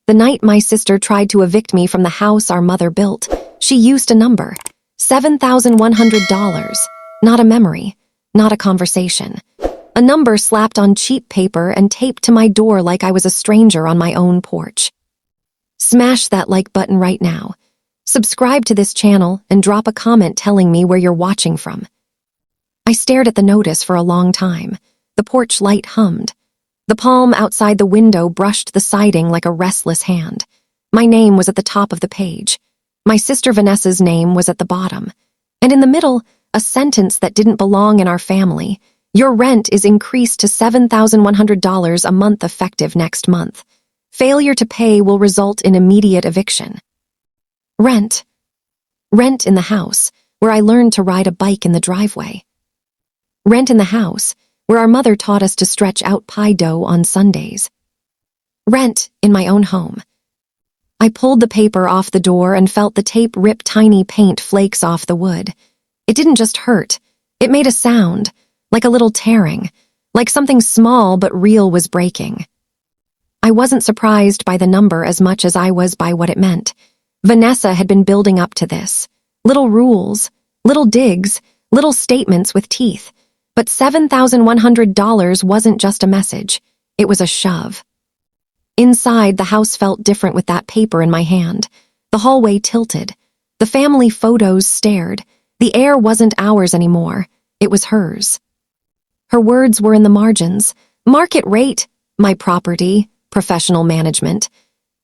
The night my sister tried to evict me from the house our mother built, she used a number. $7,100. Not a memory, not a conversation. A number slapped on cheap paper and taped to my door like I was a stranger on my own porch. Smash that like button right now. Subscribe to this channel and drop a comment telling me where you're watching from. I stared at the notice for a long time. The porch light hummed. The palm outside the window brushed the siding like a restless hand. My name was at the top of the page. My sister Vanessa's name was at the bottom. And in the middle, a sentence that didn't belong in our family. Your rent is increased to $7,100 a month effective next month. Failure to pay will result in immediate eviction. Rent. Rent in the house, where I learned to ride a bike in the driveway. Rent in the house, where our mother taught us to stretch out pie dough on Sundays. Rent in my own home. I pulled the paper off the door and felt the tape rip tiny paint flakes off the wood. It didn't just hurt. It made a sound, like a little tearing, like something small but real was breaking. I wasn't surprised by the number as much as I was by what it meant. Vanessa had been building up to this. Little rules, little digs, little statements with teeth. But $7,100 wasn't just a message. It was a shove. Inside, the house felt different with that paper in my hand. The hallway tilted. The family photos stared. The air wasn't ours anymore. It was hers. Her words were in the margins. Market rate, my property, professional management.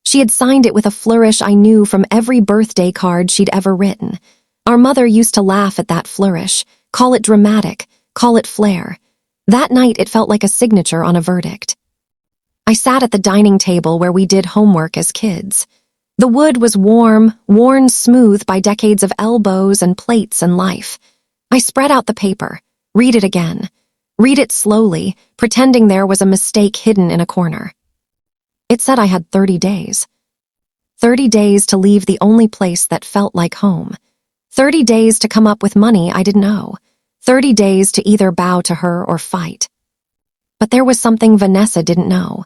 She had signed it with a flourish I knew from every birthday card she'd ever written. Our mother used to laugh at that flourish, call it dramatic, call it flair. That night it felt like a signature on a verdict. I sat at the dining table where we did homework as kids. The wood was warm, worn smooth by decades of elbows and plates and life. I spread out the paper, read it again. Read it slowly, pretending there was a mistake hidden in a corner. It said I had 30 days. 30 days to leave the only place that felt like home. 30 days to come up with money I didn't owe. 30 days to either bow to her or fight. But there was something Vanessa didn't know.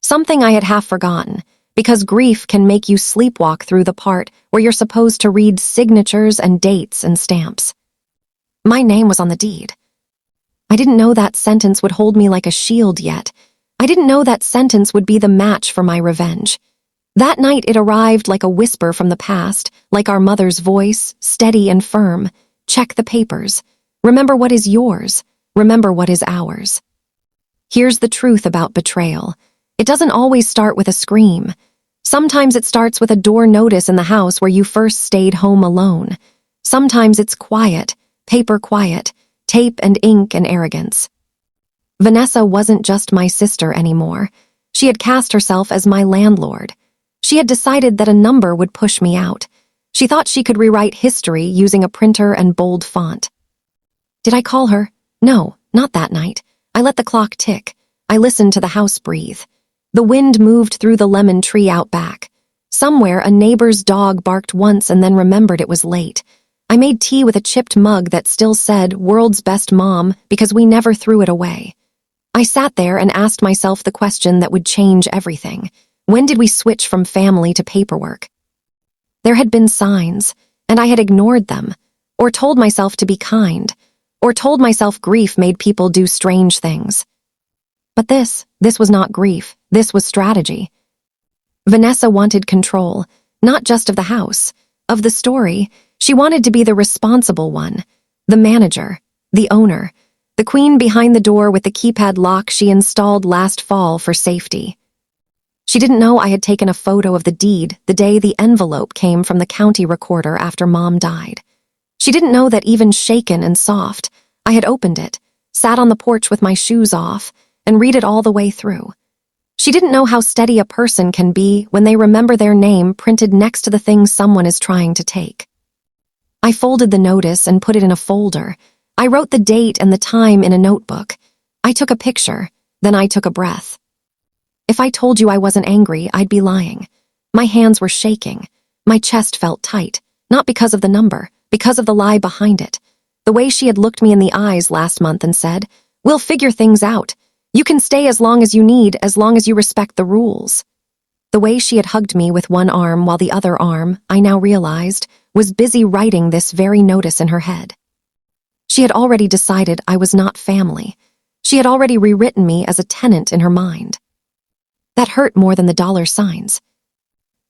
Something I had half forgotten, because grief can make you sleepwalk through the part where you're supposed to read signatures and dates and stamps. My name was on the deed. I didn't know that sentence would hold me like a shield yet. I didn't know that sentence would be the match for my revenge. That night it arrived like a whisper from the past, like our mother's voice, steady and firm. Check the papers. Remember what is yours. Remember what is ours. Here's the truth about betrayal. It doesn't always start with a scream. Sometimes it starts with a door notice in the house where you first stayed home alone. Sometimes it's quiet, paper quiet, tape and ink and arrogance. Vanessa wasn't just my sister anymore. She had cast herself as my landlord. She had decided that a number would push me out. She thought she could rewrite history using a printer and bold font. Did I call her? No, not that night. I let the clock tick. I listened to the house breathe. The wind moved through the lemon tree out back. Somewhere, a neighbor's dog barked once and then remembered it was late. I made tea with a chipped mug that still said, "World's Best Mom," because we never threw it away. I sat there and asked myself the question that would change everything. When did we switch from family to paperwork? There had been signs, and I had ignored them, or told myself to be kind, or told myself grief made people do strange things. But this was not grief. This was strategy. Vanessa wanted control, not just of the house, of the story. She wanted to be the responsible one, the manager, the owner, the queen behind the door with the keypad lock she installed last fall for safety. She didn't know I had taken a photo of the deed the day the envelope came from the county recorder after Mom died. She didn't know that even shaken and soft, I had opened it, sat on the porch with my shoes off, and read it all the way through. She didn't know how steady a person can be when they remember their name printed next to the thing someone is trying to take. I folded the notice and put it in a folder. I wrote the date and the time in a notebook. I took a picture, then I took a breath. If I told you I wasn't angry, I'd be lying. My hands were shaking. My chest felt tight, not because of the number, because of the lie behind it. The way she had looked me in the eyes last month and said, "We'll figure things out. You can stay as long as you need, as long as you respect the rules." The way she had hugged me with one arm while the other arm, I now realized, was busy writing this very notice in her head. She had already decided I was not family. She had already rewritten me as a tenant in her mind. That hurt more than the dollar signs.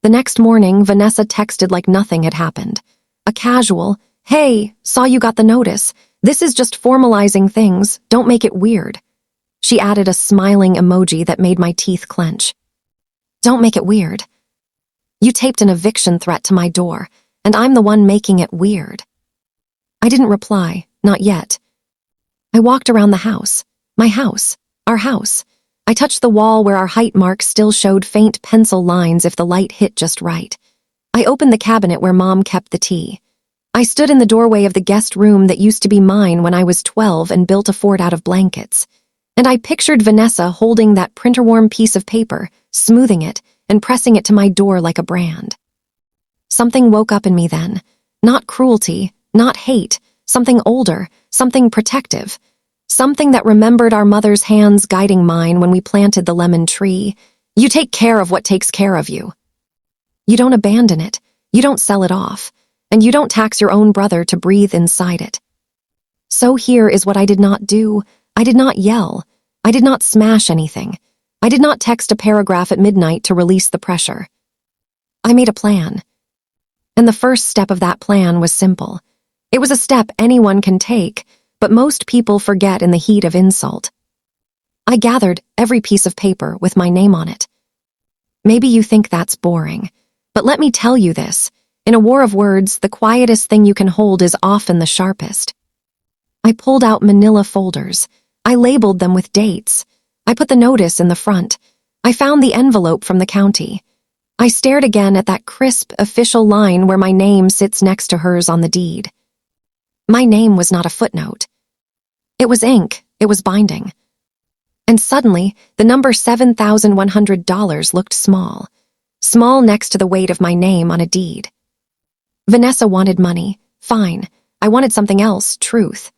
The next morning, Vanessa texted like nothing had happened. A casual, "Hey, saw you got the notice. This is just formalizing things. Don't make it weird." She added a smiling emoji that made my teeth clench. Don't make it weird. You taped an eviction threat to my door, and I'm the one making it weird. I didn't reply, not yet. I walked around the house. My house. Our house. I touched the wall where our height marks still showed faint pencil lines if the light hit just right. I opened the cabinet where Mom kept the tea. I stood in the doorway of the guest room that used to be mine when I was 12 and built a fort out of blankets. And I pictured Vanessa holding that printer-worn piece of paper, smoothing it, and pressing it to my door like a brand. Something woke up in me then. Not cruelty, not hate, something older, something protective. Something that remembered our mother's hands guiding mine when we planted the lemon tree. You take care of what takes care of you. You don't abandon it, you don't sell it off, and you don't tax your own brother to breathe inside it. So here is what I did not do. I did not yell. I did not smash anything. I did not text a paragraph at midnight to release the pressure. I made a plan. And the first step of that plan was simple. It was a step anyone can take, but most people forget in the heat of insult. I gathered every piece of paper with my name on it. Maybe you think that's boring, but let me tell you this. In a war of words, the quietest thing you can hold is often the sharpest. I pulled out manila folders. I labeled them with dates. I put the notice in the front. I found the envelope from the county. I stared again at that crisp, official line where my name sits next to hers on the deed. My name was not a footnote. It was ink. It was binding. And suddenly, the number $7,100 looked small. Small next to the weight of my name on a deed. Vanessa wanted money. Fine. I wanted something else, truth.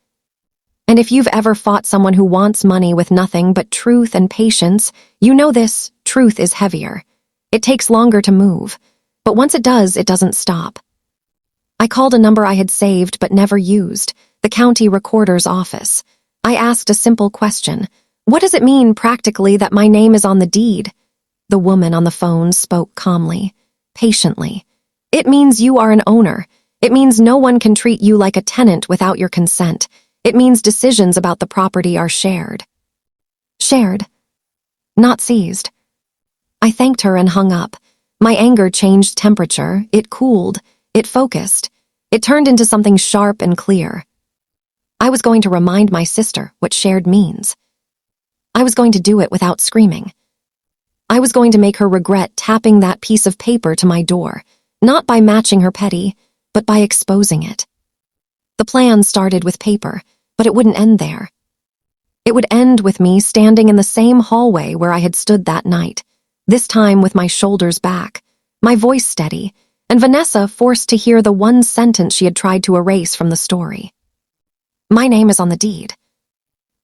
And if you've ever fought someone who wants money with nothing but truth and patience, you know this, truth is heavier. It takes longer to move, but once it does, it doesn't stop. I called a number I had saved but never used, the county recorder's office. I asked a simple question. What does it mean practically that my name is on the deed? The woman on the phone spoke calmly, patiently. It means you are an owner. It means no one can treat you like a tenant without your consent. It means decisions about the property are shared. Shared. Not seized. I thanked her and hung up. My anger changed temperature. It cooled. It focused. It turned into something sharp and clear. I was going to remind my sister what shared means. I was going to do it without screaming. I was going to make her regret tapping that piece of paper to my door, not by matching her petty, but by exposing it. The plan started with paper, but it wouldn't end there. It would end with me standing in the same hallway where I had stood that night, this time with my shoulders back, my voice steady, and Vanessa forced to hear the one sentence she had tried to erase from the story. My name is on the deed.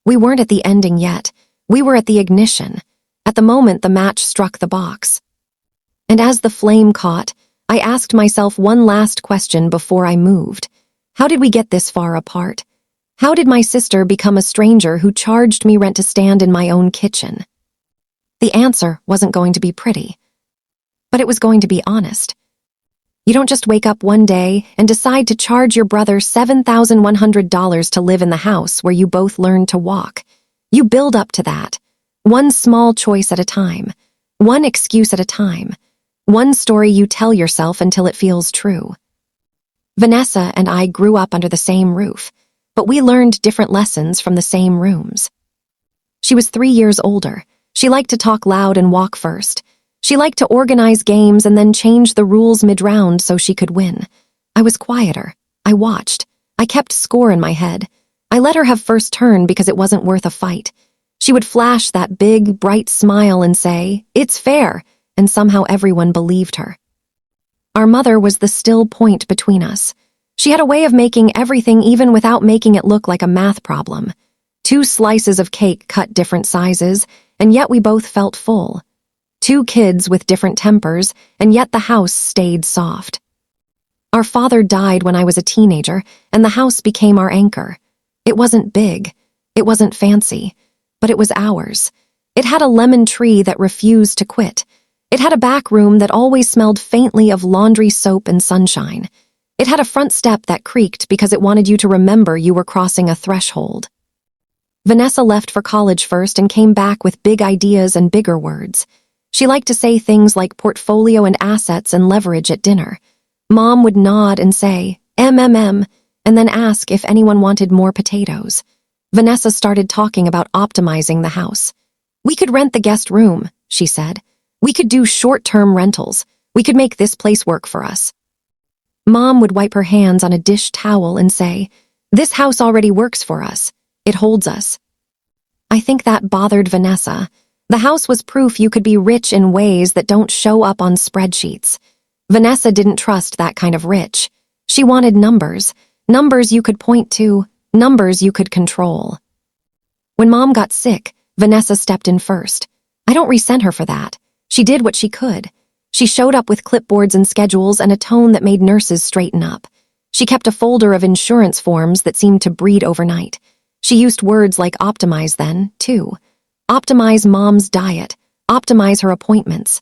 We weren't at the ending yet. We were at the ignition, at the moment the match struck the box. And as the flame caught, I asked myself one last question before I moved. How did we get this far apart? How did my sister become a stranger who charged me rent to stand in my own kitchen? The answer wasn't going to be pretty, but it was going to be honest. You don't just wake up one day and decide to charge your brother $7,100 to live in the house where you both learned to walk. You build up to that, one small choice at a time, one excuse at a time, one story you tell yourself until it feels true. Vanessa and I grew up under the same roof, but we learned different lessons from the same rooms. She was 3 years older. She liked to talk loud and walk first. She liked to organize games and then change the rules mid-round so she could win. I was quieter. I watched. I kept score in my head. I let her have first turn because it wasn't worth a fight. She would flash that big, bright smile and say, "It's fair," and somehow everyone believed her. Our mother was the still point between us. She had a way of making everything even without making it look like a math problem. 2 slices of cake cut different sizes, and yet we both felt full. 2 kids with different tempers, and yet the house stayed soft. Our father died when I was a teenager, and the house became our anchor. It wasn't big, it wasn't fancy, but it was ours. It had a lemon tree that refused to quit. It had a back room that always smelled faintly of laundry soap and sunshine. It had a front step that creaked because it wanted you to remember you were crossing a threshold. Vanessa left for college first and came back with big ideas and bigger words. She liked to say things like portfolio and assets and leverage at dinner. Mom would nod and say, MMM, and then ask if anyone wanted more potatoes. Vanessa started talking about optimizing the house. We could rent the guest room, she said. We could do short-term rentals. We could make this place work for us. Mom would wipe her hands on a dish towel and say, this house already works for us. It holds us. I think that bothered Vanessa. The house was proof you could be rich in ways that don't show up on spreadsheets. Vanessa didn't trust that kind of rich. She wanted numbers, numbers you could point to, numbers you could control. When Mom got sick, Vanessa stepped in first. I don't resent her for that. She did what she could. She showed up with clipboards and schedules and a tone that made nurses straighten up. She kept a folder of insurance forms that seemed to breed overnight. She used words like optimize then, too. Optimize Mom's diet, optimize her appointments,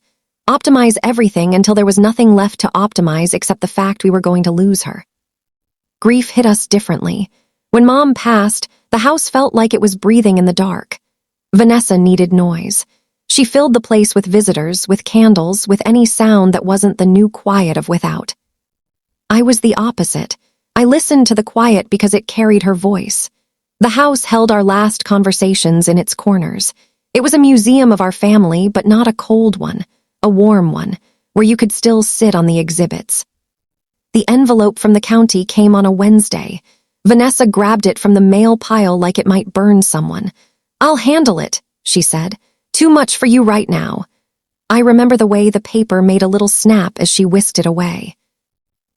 optimize everything until there was nothing left to optimize except the fact we were going to lose her. Grief hit us differently. When Mom passed, the house felt like it was breathing in the dark. Vanessa needed noise. She filled the place with visitors, with candles, with any sound that wasn't the new quiet of without. I was the opposite. I listened to the quiet because it carried her voice. The house held our last conversations in its corners. It was a museum of our family, but not a cold one, a warm one, where you could still sit on the exhibits. The envelope from the county came on a Wednesday. Vanessa grabbed it from the mail pile like it might burn someone. I'll handle it, she said. Too much for you right now. I remember the way the paper made a little snap as she whisked it away.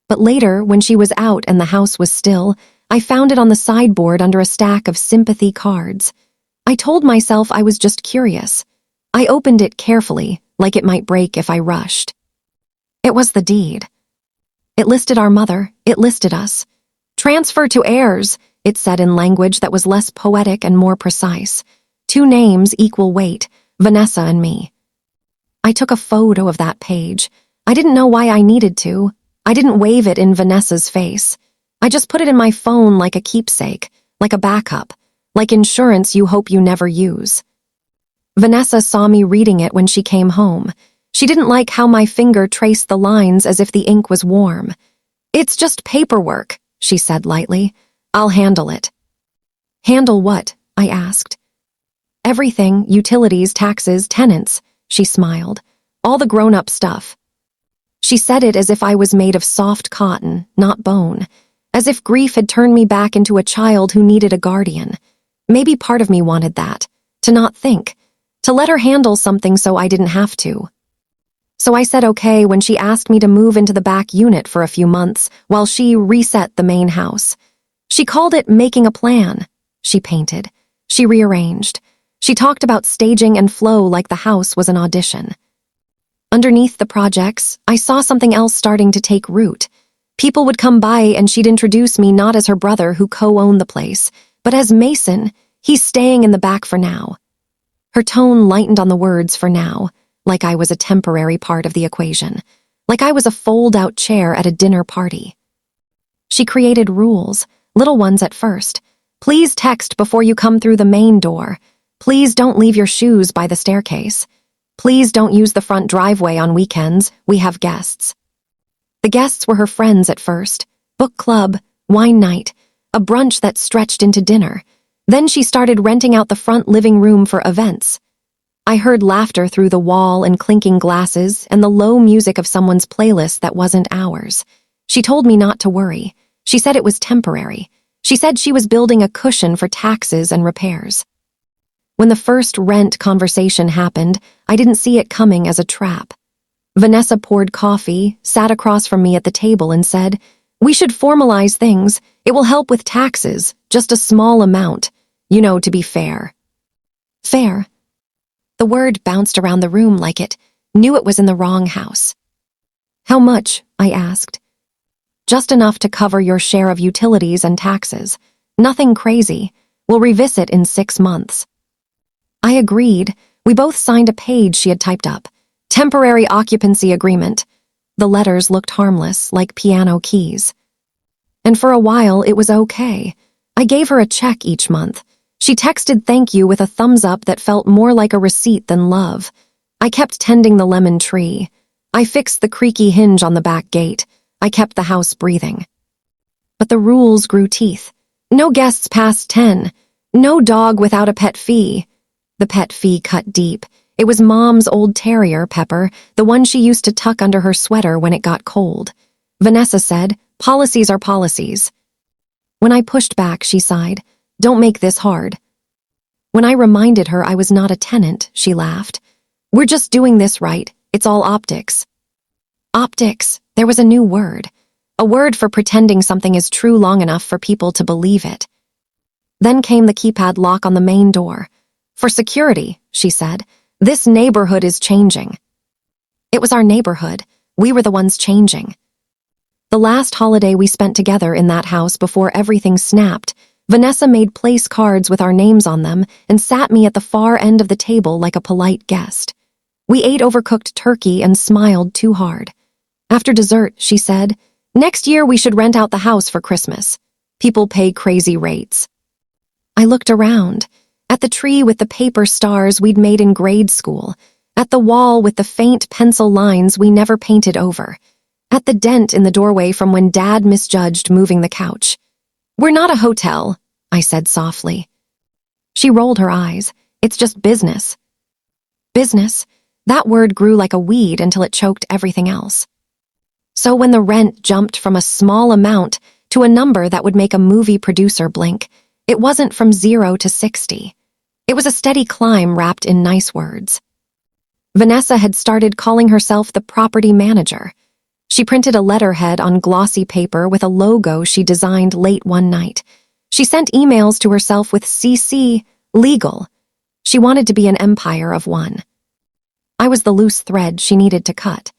But later, when she was out and the house was still, I found it on the sideboard under a stack of sympathy cards. I told myself I was just curious. I opened it carefully, like it might break if I rushed. It was the deed. It listed our mother, it listed us. Transfer to heirs, it said in language that was less poetic and more precise. 2 names equal weight, Vanessa and me. I took a photo of that page. I didn't know why I needed to. I didn't wave it in Vanessa's face. I just put it in my phone like a keepsake, like a backup, like insurance you hope you never use. Vanessa saw me reading it when she came home. She didn't like how my finger traced the lines as if the ink was warm. It's just paperwork, she said lightly. I'll handle it. Handle what? I asked. Everything, utilities, taxes, tenants, she smiled. All the grown-up stuff. She said it as if I was made of soft cotton, not bone. As if grief had turned me back into a child who needed a guardian. Maybe part of me wanted that, to not think, to let her handle something so I didn't have to. So I said okay when she asked me to move into the back unit for a few months while she reset the main house. She called it making a plan. She painted. She rearranged. She talked about staging and flow like the house was an audition. Underneath the projects, I saw something else starting to take root. People would come by and she'd introduce me not as her brother who co-owned the place, but as Mason. He's staying in the back for now. Her tone lightened on the words for now, like I was a temporary part of the equation, like I was a fold-out chair at a dinner party. She created rules, little ones at first. Please text before you come through the main door. Please don't leave your shoes by the staircase. Please don't use the front driveway on weekends. We have guests. The guests were her friends at first. Book club, wine night, a brunch that stretched into dinner. Then she started renting out the front living room for events. I heard laughter through the wall and clinking glasses and the low music of someone's playlist that wasn't ours. She told me not to worry. She said it was temporary. She said she was building a cushion for taxes and repairs. When the first rent conversation happened, I didn't see it coming as a trap. Vanessa poured coffee, sat across from me at the table and said, "We should formalize things. It will help with taxes, just a small amount. To be fair." Fair. The word bounced around the room like it Knew it was in the wrong house. How much? I asked. Just enough to cover your share of utilities and taxes. Nothing crazy. We'll revisit in 6 months. I agreed. We both signed a page she had typed up. Temporary occupancy agreement. The letters looked harmless, like piano keys. And for a while, it was okay. I gave her a check each month. She texted thank you with a thumbs up that felt more like a receipt than love. I kept tending the lemon tree. I fixed the creaky hinge on the back gate. I kept the house breathing. But the rules grew teeth. No guests past 10. No dog without a pet fee. The pet fee cut deep. It was Mom's old terrier, Pepper, the one she used to tuck under her sweater when it got cold. Vanessa said, policies are policies. When I pushed back, she sighed, don't make this hard. When I reminded her I was not a tenant, she laughed. We're just doing this right. It's all optics. Optics. There was a new word. A word for pretending something is true long enough for people to believe it. Then came the keypad lock on the main door. For security, she said, this neighborhood is changing. It was our neighborhood. We were the ones changing. The last holiday we spent together in that house before everything snapped, Vanessa made place cards with our names on them and sat me at the far end of the table like a polite guest. We ate overcooked turkey and smiled too hard. After dessert, she said, next year we should rent out the house for Christmas. People pay crazy rates. I looked around. At the tree with the paper stars we'd made in grade school. At the wall with the faint pencil lines we never painted over. At the dent in the doorway from when Dad misjudged moving the couch. We're not a hotel, I said softly. She rolled her eyes. It's just business. Business? That word grew like a weed until it choked everything else. So when the rent jumped from a small amount to a number that would make a movie producer blink, it wasn't from 0 to 60. It was a steady climb wrapped in nice words. Vanessa had started calling herself the property manager. She printed a letterhead on glossy paper with a logo she designed late one night. She sent emails to herself with CC, legal. She wanted to be an empire of one. I was the loose thread she needed to cut.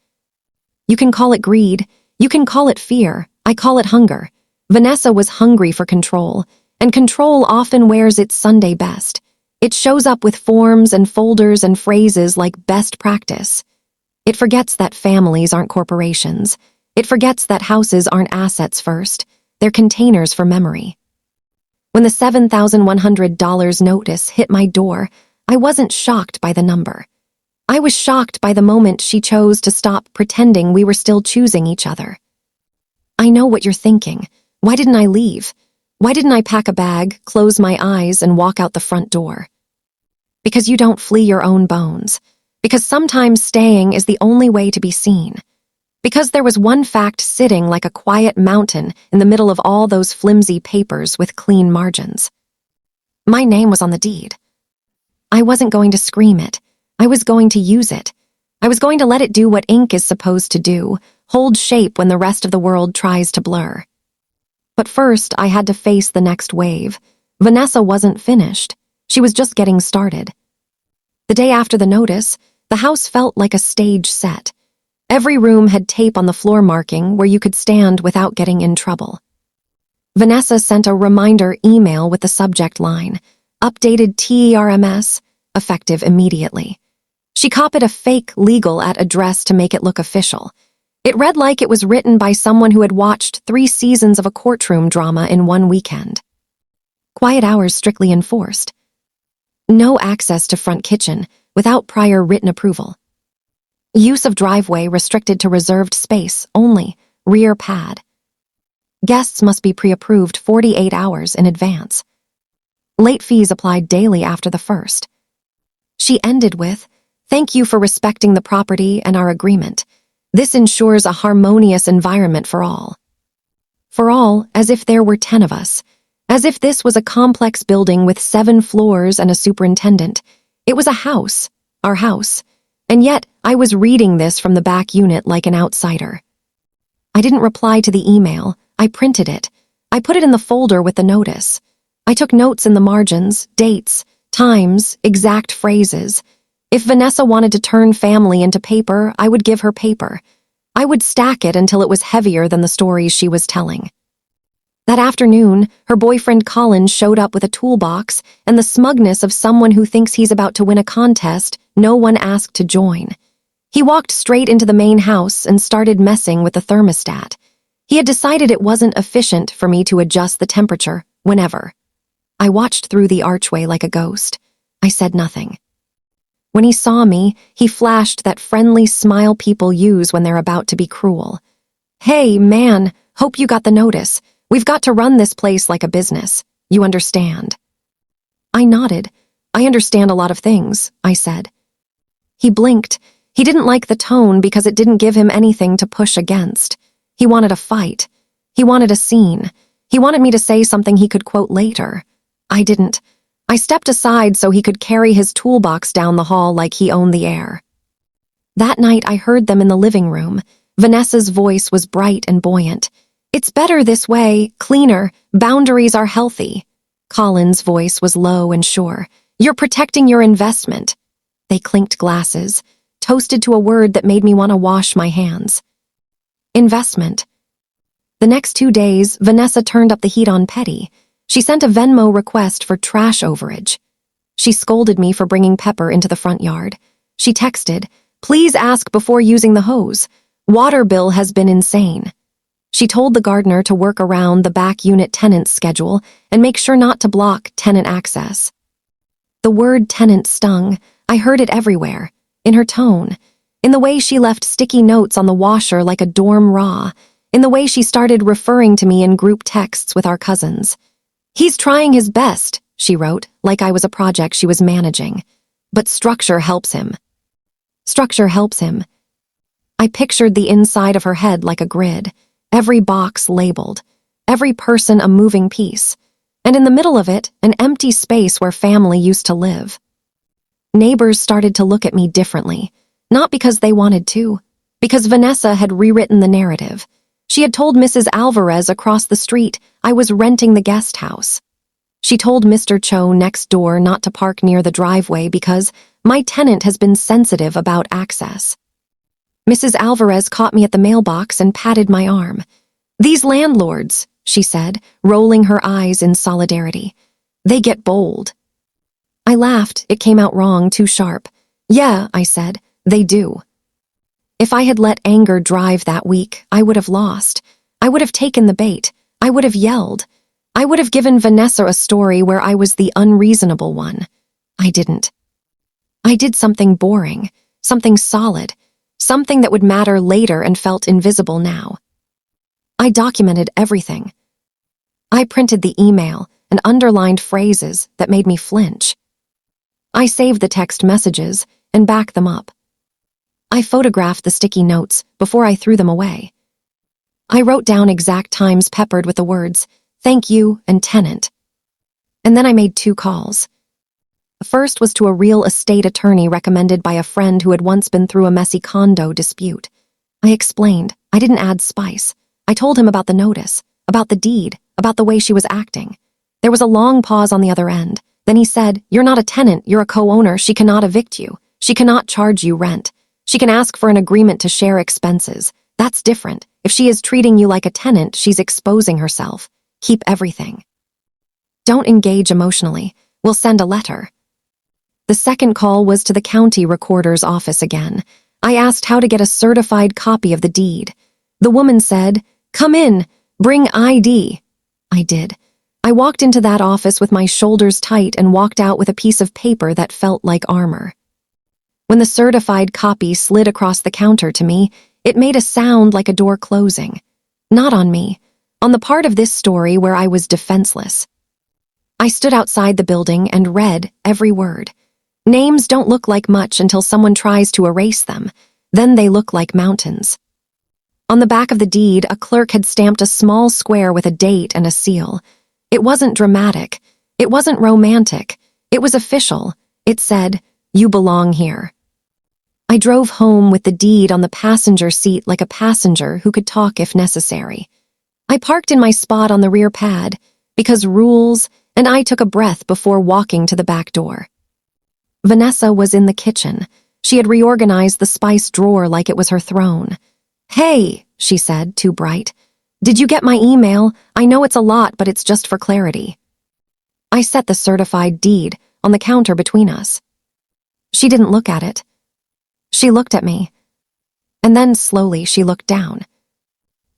You can call it greed. You can call it fear. I call it hunger. Vanessa was hungry for control, and control often wears its Sunday best. It shows up with forms and folders and phrases like best practice. It forgets that families aren't corporations. It forgets that houses aren't assets first. They're containers for memory. When the $7,100 notice hit my door, I wasn't shocked by the number. I was shocked by the moment she chose to stop pretending we were still choosing each other. I know what you're thinking. Why didn't I leave? Why didn't I pack a bag, close my eyes, and walk out the front door? Because you don't flee your own bones. Because sometimes staying is the only way to be seen. Because there was one fact sitting like a quiet mountain in the middle of all those flimsy papers with clean margins. My name was on the deed. I wasn't going to scream it. I was going to use it. I was going to let it do what ink is supposed to do, hold shape when the rest of the world tries to blur. But first, I had to face the next wave. Vanessa wasn't finished. She was just getting started. The day after the notice, the house felt like a stage set. Every room had tape on the floor marking where you could stand without getting in trouble. Vanessa sent a reminder email with the subject line, updated TERMS, effective immediately. She copied a fake legal at address to make it look official. It read like it was written by someone who had watched 3 seasons of a courtroom drama in one weekend. Quiet hours strictly enforced. No access to front kitchen without prior written approval. Use of driveway restricted to reserved space only, rear pad. Guests must be pre-approved 48 hours in advance. Late fees applied daily after the first. She ended with, "Thank you for respecting the property and our agreement. This ensures a harmonious environment for all." For all, as if there were 10 of us. As if this was a complex building with 7 floors and a superintendent. It was a house, our house. And yet, I was reading this from the back unit like an outsider. I didn't reply to the email. I printed it. I put it in the folder with the notice. I took notes in the margins, dates, times, exact phrases. If Vanessa wanted to turn family into paper, I would give her paper. I would stack it until it was heavier than the stories she was telling. That afternoon, her boyfriend Colin showed up with a toolbox and the smugness of someone who thinks he's about to win a contest no one asked to join. He walked straight into the main house and started messing with the thermostat. He had decided it wasn't efficient for me to adjust the temperature whenever. I watched through the archway like a ghost. I said nothing. When he saw me, he flashed that friendly smile people use when they're about to be cruel. "Hey, man, hope you got the notice. We've got to run this place like a business. You understand?" I nodded. "I understand a lot of things," I said. He blinked. He didn't like the tone because it didn't give him anything to push against. He wanted a fight. He wanted a scene. He wanted me to say something he could quote later. I didn't. I stepped aside so he could carry his toolbox down the hall like he owned the air. That night I heard them in the living room. Vanessa's voice was bright and buoyant. "It's better this way, cleaner, boundaries are healthy." Colin's voice was low and sure. "You're protecting your investment." They clinked glasses, toasted to a word that made me want to wash my hands. Investment. The next 2 days, Vanessa turned up the heat on Petty. She sent a Venmo request for trash overage. She scolded me for bringing Pepper into the front yard. She texted, "Please ask before using the hose. Water bill has been insane." She told the gardener to work around the back unit tenant's schedule and make sure not to block tenant access. The word tenant stung. I heard it everywhere. In her tone. In the way she left sticky notes on the washer like a dorm raw. In the way she started referring to me in group texts with our cousins. "He's trying his best," she wrote, like I was a project she was managing. "But structure helps him." Structure helps him. I pictured the inside of her head like a grid, every box labeled, every person a moving piece, and in the middle of it, an empty space where family used to live. Neighbors started to look at me differently, not because they wanted to, because Vanessa had rewritten the narrative. She had told Mrs. Alvarez across the street I was renting the guest house. She told Mr. Cho next door not to park near the driveway because my tenant has been sensitive about access. Mrs. Alvarez caught me at the mailbox and patted my arm. "These landlords," she said, rolling her eyes in solidarity. "They get bold." I laughed. It came out wrong, too sharp. "Yeah," I said, "they do." If I had let anger drive that week, I would have lost. I would have taken the bait. I would have yelled. I would have given Vanessa a story where I was the unreasonable one. I didn't. I did something boring, something solid, something that would matter later and felt invisible now. I documented everything. I printed the email and underlined phrases that made me flinch. I saved the text messages and backed them up. I photographed the sticky notes before I threw them away. I wrote down exact times peppered with the words, "Thank you" and "tenant." And then I made 2 calls. The first was to a real estate attorney recommended by a friend who had once been through a messy condo dispute. I explained. I didn't add spice. I told him about the notice, about the deed, about the way she was acting. There was a long pause on the other end. Then he said, "You're not a tenant, you're a co-owner. She cannot evict you. She cannot charge you rent. She can ask for an agreement to share expenses. That's different. If she is treating you like a tenant, she's exposing herself. Keep everything. Don't engage emotionally. We'll send a letter." The second call was to the county recorder's office again. I asked how to get a certified copy of the deed. The woman said, "Come in, bring ID." I did. I walked into that office with my shoulders tight and walked out with a piece of paper that felt like armor. When the certified copy slid across the counter to me, it made a sound like a door closing. Not on me, on the part of this story where I was defenseless. I stood outside the building and read every word. Names don't look like much until someone tries to erase them. Then they look like mountains. On the back of the deed, a clerk had stamped a small square with a date and a seal. It wasn't dramatic. It wasn't romantic. It was official. It said, "You belong here." I drove home with the deed on the passenger seat like a passenger who could talk if necessary. I parked in my spot on the rear pad, because rules, and I took a breath before walking to the back door. Vanessa was in the kitchen. She had reorganized the spice drawer like it was her throne. "Hey," she said, too bright. "Did you get my email? I know it's a lot, but it's just for clarity." I set the certified deed on the counter between us. She didn't look at it. She looked at me. And then slowly she looked down.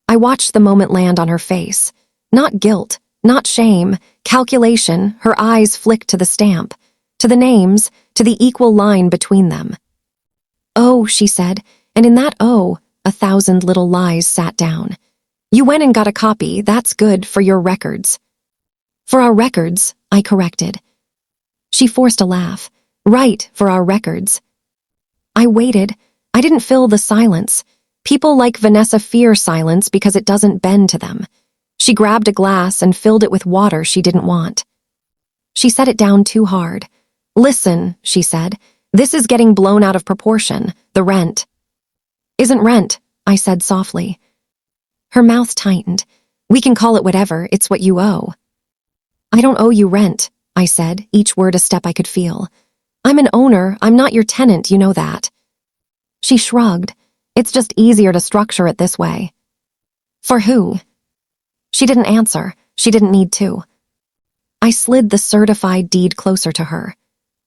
I watched the moment land on her face. Not guilt, not shame, calculation. Her eyes flicked to the stamp, to the names, to the equal line between them. "Oh," she said, and in that "oh," 1,000 little lies sat down. "You went and got a copy. That's good for your records." "For our records," I corrected. She forced a laugh. "Right, for our records." I waited. I didn't fill the silence. People like Vanessa fear silence because it doesn't bend to them. She grabbed a glass and filled it with water she didn't want. She set it down too hard. "Listen," she said, "this is getting blown out of proportion. The rent." "Isn't rent," I said softly. Her mouth tightened. "We can call it whatever. It's what you owe." "I don't owe you rent," I said, each word a step I could feel. "I'm an owner. I'm not your tenant, you know that." She shrugged. "It's just easier to structure it this way." "For who?" She didn't answer. She didn't need to. I slid the certified deed closer to her.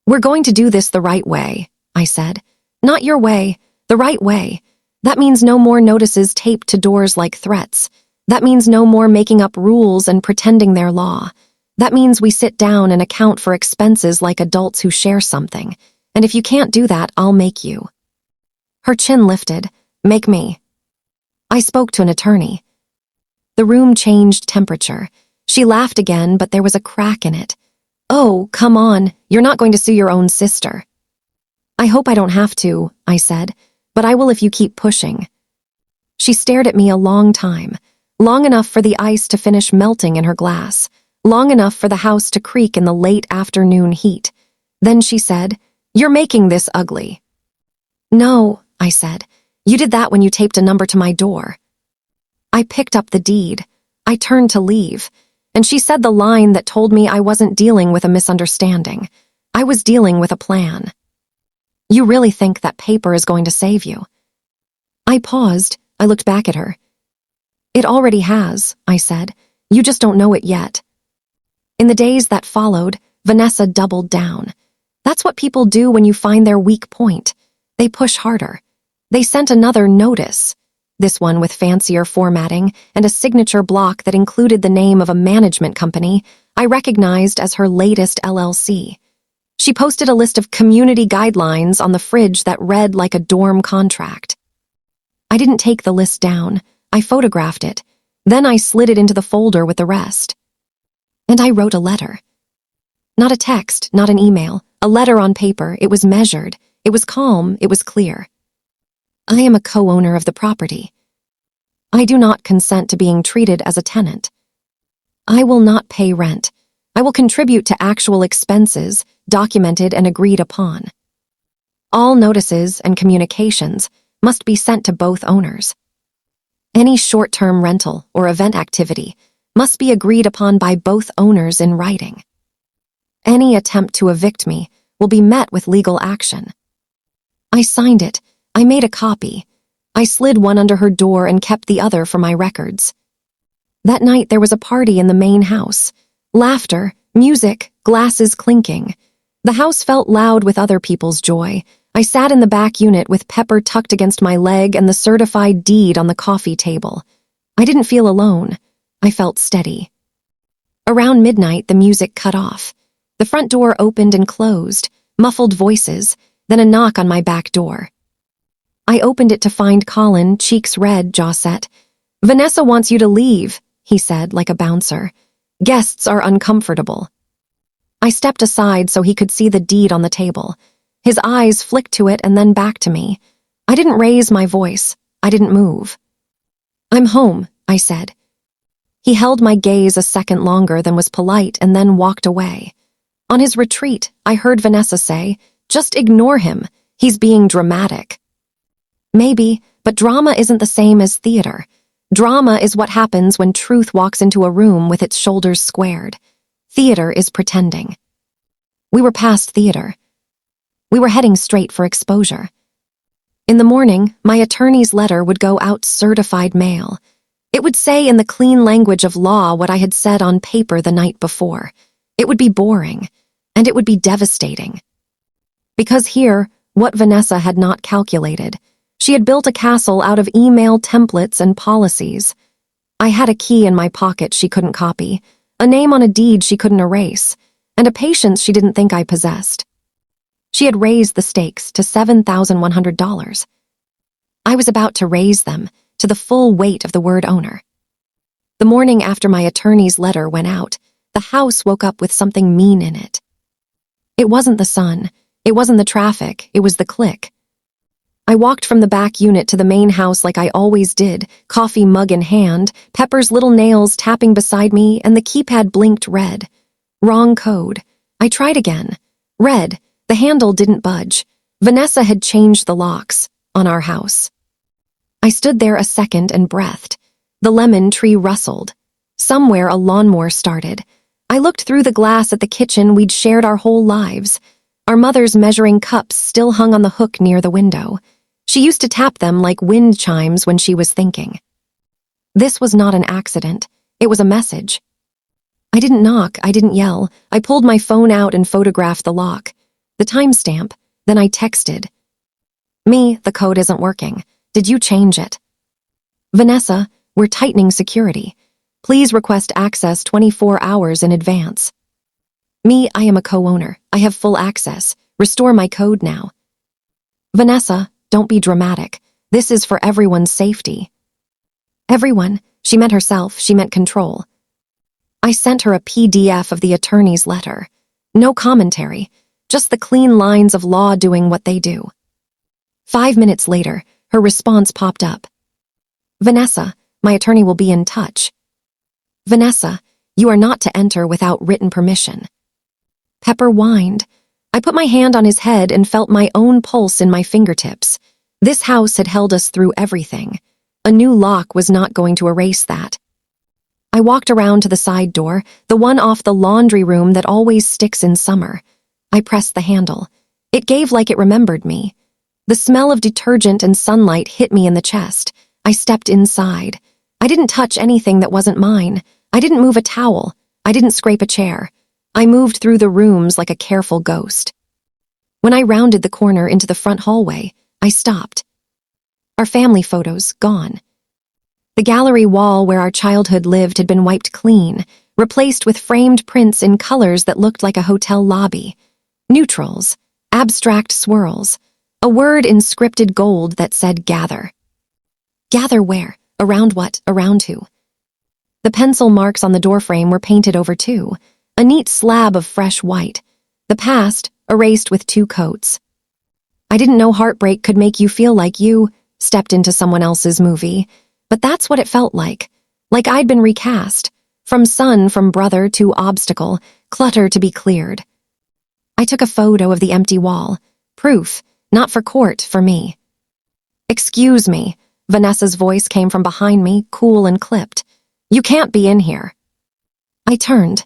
"We're going to do this the right way," I said. "Not your way, the right way. That means no more notices taped to doors like threats. That means no more making up rules and pretending they're law. That means we sit down and account for expenses like adults who share something. And if you can't do that, I'll make you." Her chin lifted. "Make me." I spoke to an attorney. The room changed temperature. She laughed again, but there was a crack in it. "Oh, come on. You're not going to sue your own sister." "I hope I don't have to," I said, "but I will if you keep pushing." She stared at me a long time, long enough for the ice to finish melting in her glass, long enough for the house to creak in the late afternoon heat. Then she said, "You're making this ugly." "No," I said. "You did that when you taped a number to my door." I picked up the deed. I turned to leave, and she said the line that told me I wasn't dealing with a misunderstanding. I was dealing with a plan. "You really think that paper is going to save you?" I paused. I looked back at her. "It already has," I said. "You just don't know it yet." In the days that followed, Vanessa doubled down. That's what people do when you find their weak point. They push harder. They sent another notice. This one with fancier formatting and a signature block that included the name of a management company I recognized as her latest LLC. She posted a list of community guidelines on the fridge that read like a dorm contract. I didn't take the list down. I photographed it. Then I slid it into the folder with the rest. And I wrote a letter. Not a text, not an email. A letter on paper. It was measured. It was calm. It was clear. I am a co-owner of the property. I do not consent to being treated as a tenant. I will not pay rent. I will contribute to actual expenses, documented and agreed upon. All notices and communications must be sent to both owners. Any short-term rental or event activity must be agreed upon by both owners in writing. Any attempt to evict me will be met with legal action. I signed it. I made a copy. I slid one under her door and kept the other for my records. That night there was a party in the main house. Laughter, music, glasses clinking. The house felt loud with other people's joy. I sat in the back unit with Pepper tucked against my leg and the certified deed on the coffee table. I didn't feel alone. I felt steady. Around midnight, the music cut off. The front door opened and closed, muffled voices, then a knock on my back door. I opened it to find Colin, cheeks red, jaw set. "Vanessa wants you to leave," he said like a bouncer. "Guests are uncomfortable." I stepped aside so he could see the deed on the table. His eyes flicked to it and then back to me. I didn't raise my voice. I didn't move. "I'm home," I said. He held my gaze a second longer than was polite and then walked away. On his retreat, I heard Vanessa say, "Just ignore him. He's being dramatic." Maybe, but drama isn't the same as theater. Drama is what happens when truth walks into a room with its shoulders squared. Theater is pretending. We were past theater. We were heading straight for exposure. In the morning, my attorney's letter would go out certified mail. It would say in the clean language of law what I had said on paper the night before. It would be boring, and it would be devastating. Because here, what Vanessa had not calculated, she had built a castle out of email templates and policies. I had a key in my pocket she couldn't copy, a name on a deed she couldn't erase, and a patience she didn't think I possessed. She had raised the stakes to $7,100. I was about to raise them to the full weight of the word owner. The morning after my attorney's letter went out, the house woke up with something mean in it. It wasn't the sun, it wasn't the traffic, it was the click. I walked from the back unit to the main house like I always did, coffee mug in hand, Pepper's little nails tapping beside me, and the keypad blinked red. Wrong code. I tried again. Red. The handle didn't budge. Vanessa had changed the locks on our house. I stood there a second and breathed. The lemon tree rustled. Somewhere a lawnmower started. I looked through the glass at the kitchen we'd shared our whole lives. Our mother's measuring cups still hung on the hook near the window. She used to tap them like wind chimes when she was thinking. This was not an accident. It was a message. I didn't knock, I didn't yell. I pulled my phone out and photographed the lock. The timestamp. Then I texted. Me, the code isn't working. Did you change it? Vanessa, we're tightening security. Please request access 24 hours in advance. Me, I am a co-owner. I have full access. Restore my code now. Vanessa, don't be dramatic. This is for everyone's safety. Everyone. She meant herself. She meant control. I sent her a PDF of the attorney's letter. No commentary. Just the clean lines of law doing what they do. 5 minutes later, her response popped up. Vanessa, my attorney will be in touch. Vanessa, you are not to enter without written permission. Pepper whined. I put my hand on his head and felt my own pulse in my fingertips. This house had held us through everything. A new lock was not going to erase that. I walked around to the side door, the one off the laundry room that always sticks in summer. I pressed the handle. It gave like it remembered me. The smell of detergent and sunlight hit me in the chest. I stepped inside. I didn't touch anything that wasn't mine. I didn't move a towel. I didn't scrape a chair. I moved through the rooms like a careful ghost. When I rounded the corner into the front hallway, I stopped. Our family photos gone. The gallery wall where our childhood lived had been wiped clean, replaced with framed prints in colors that looked like a hotel lobby. Neutrals, abstract swirls, a word in scripted gold that said gather. Gather where? Around what? Around who? The pencil marks on the doorframe were painted over too, a neat slab of fresh white, the past erased with 2 coats. I didn't know heartbreak could make you feel like you stepped into someone else's movie, but that's what it felt like I'd been recast, from son, from brother to obstacle, clutter to be cleared. I took a photo of the empty wall, proof, not for court, for me. Excuse me, Vanessa's voice came from behind me, cool and clipped. You can't be in here. I turned.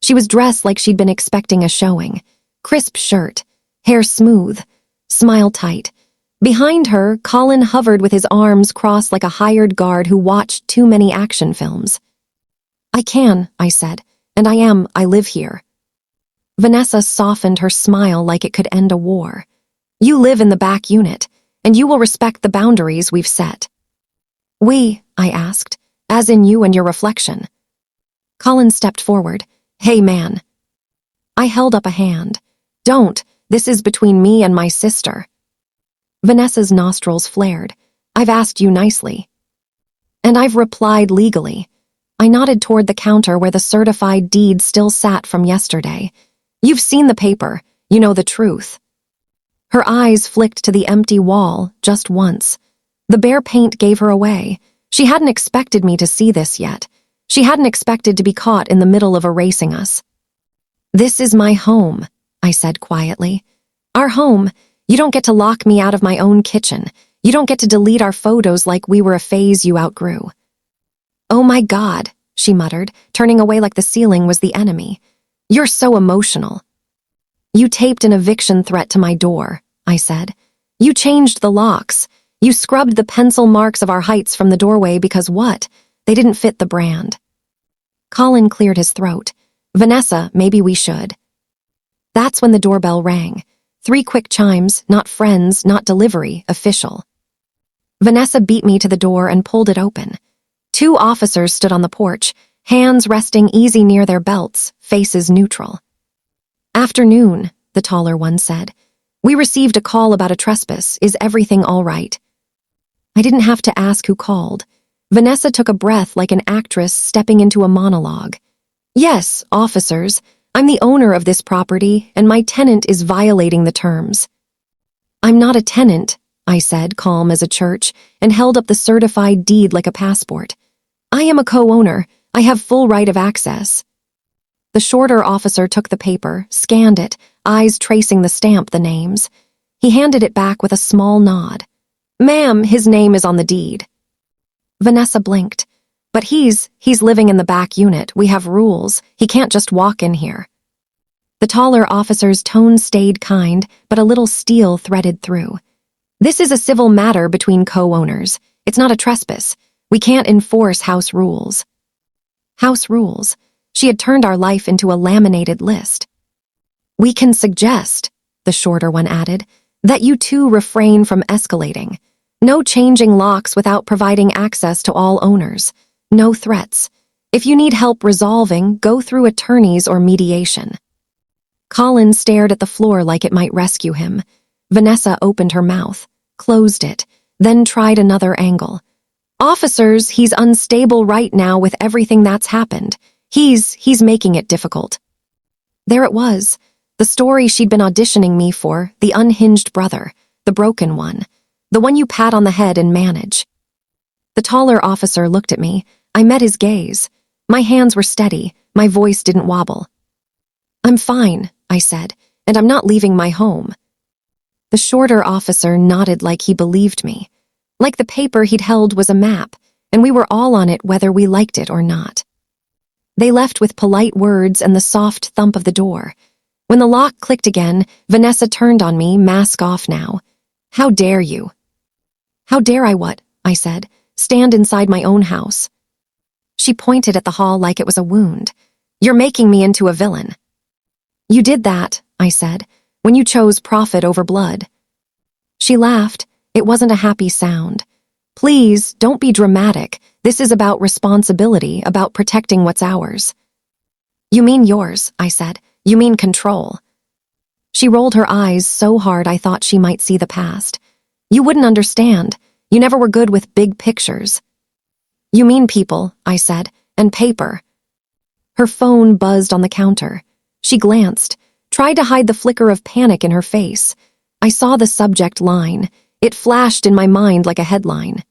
She was dressed like she'd been expecting a showing. Crisp shirt, hair smooth, smile tight. Behind her, Colin hovered with his arms crossed like a hired guard who watched too many action films. I can, I said, and I live here. Vanessa softened her smile like it could end a war. You live in the back unit, and you will respect the boundaries we've set. We, I asked, as in you and your reflection. Colin stepped forward. Hey, man. I held up a hand. Don't, this is between me and my sister. Vanessa's nostrils flared. I've asked you nicely. And I've replied legally. I nodded toward the counter where the certified deed still sat from yesterday. You've seen the paper. You know the truth. Her eyes flicked to the empty wall just once. The bare paint gave her away. She hadn't expected me to see this yet. She hadn't expected to be caught in the middle of erasing us. This is my home, I said quietly. Our home. You don't get to lock me out of my own kitchen. You don't get to delete our photos like we were a phase you outgrew. Oh my God, she muttered, turning away like the ceiling was the enemy. You're so emotional. You taped an eviction threat to my door, I said. You changed the locks. You scrubbed the pencil marks of our heights from the doorway because what? They didn't fit the brand. Colin cleared his throat. Vanessa, maybe we should. That's when the doorbell rang. 3 quick chimes, not friends, not delivery, official. Vanessa beat me to the door and pulled it open. 2 officers stood on the porch, hands resting easy near their belts, faces neutral. Afternoon, the taller one said. We received a call about a trespass. Is everything all right? I didn't have to ask who called. Vanessa took a breath like an actress stepping into a monologue. Yes, officers, I'm the owner of this property, and my tenant is violating the terms. I'm not a tenant, I said, calm as a church, and held up the certified deed like a passport. I am a co-owner. I have full right of access. The shorter officer took the paper, scanned it, eyes tracing the stamp, the names. He handed it back with a small nod. Ma'am, his name is on the deed. Vanessa blinked. But he's living in the back unit. We have rules. He can't just walk in here. The taller officer's tone stayed kind, but a little steel threaded through. This is a civil matter between co-owners. It's not a trespass. We can't enforce house rules. House rules. She had turned our life into a laminated list. We can suggest, the shorter one added, that you two refrain from escalating. No changing locks without providing access to all owners. No threats. If you need help resolving, go through attorneys or mediation. Colin stared at the floor like it might rescue him. Vanessa opened her mouth, closed it, then tried another angle. Officers, he's unstable right now with everything that's happened. He's making it difficult. There it was, the story she'd been auditioning me for, the unhinged brother, the broken one, the one you pat on the head and manage. The taller officer looked at me. I met his gaze. My hands were steady, my voice didn't wobble. I'm fine, I said, and I'm not leaving my home. The shorter officer nodded like he believed me. Like the paper he'd held was a map, and we were all on it whether we liked it or not. They left with polite words and the soft thump of the door. When the lock clicked again, Vanessa turned on me, mask off now. How dare you? How dare I what? I said. Stand inside my own house. She pointed at the hall like it was a wound. You're making me into a villain. You did that, I said, when you chose profit over blood. She laughed. It wasn't a happy sound. Please, don't be dramatic. This is about responsibility, about protecting what's ours. You mean yours, I said. You mean control. She rolled her eyes so hard I thought she might see the past. You wouldn't understand. You never were good with big pictures. You mean people, I said, and paper. Her phone buzzed on the counter. She glanced, tried to hide the flicker of panic in her face. I saw the subject line. It flashed in my mind like a headline.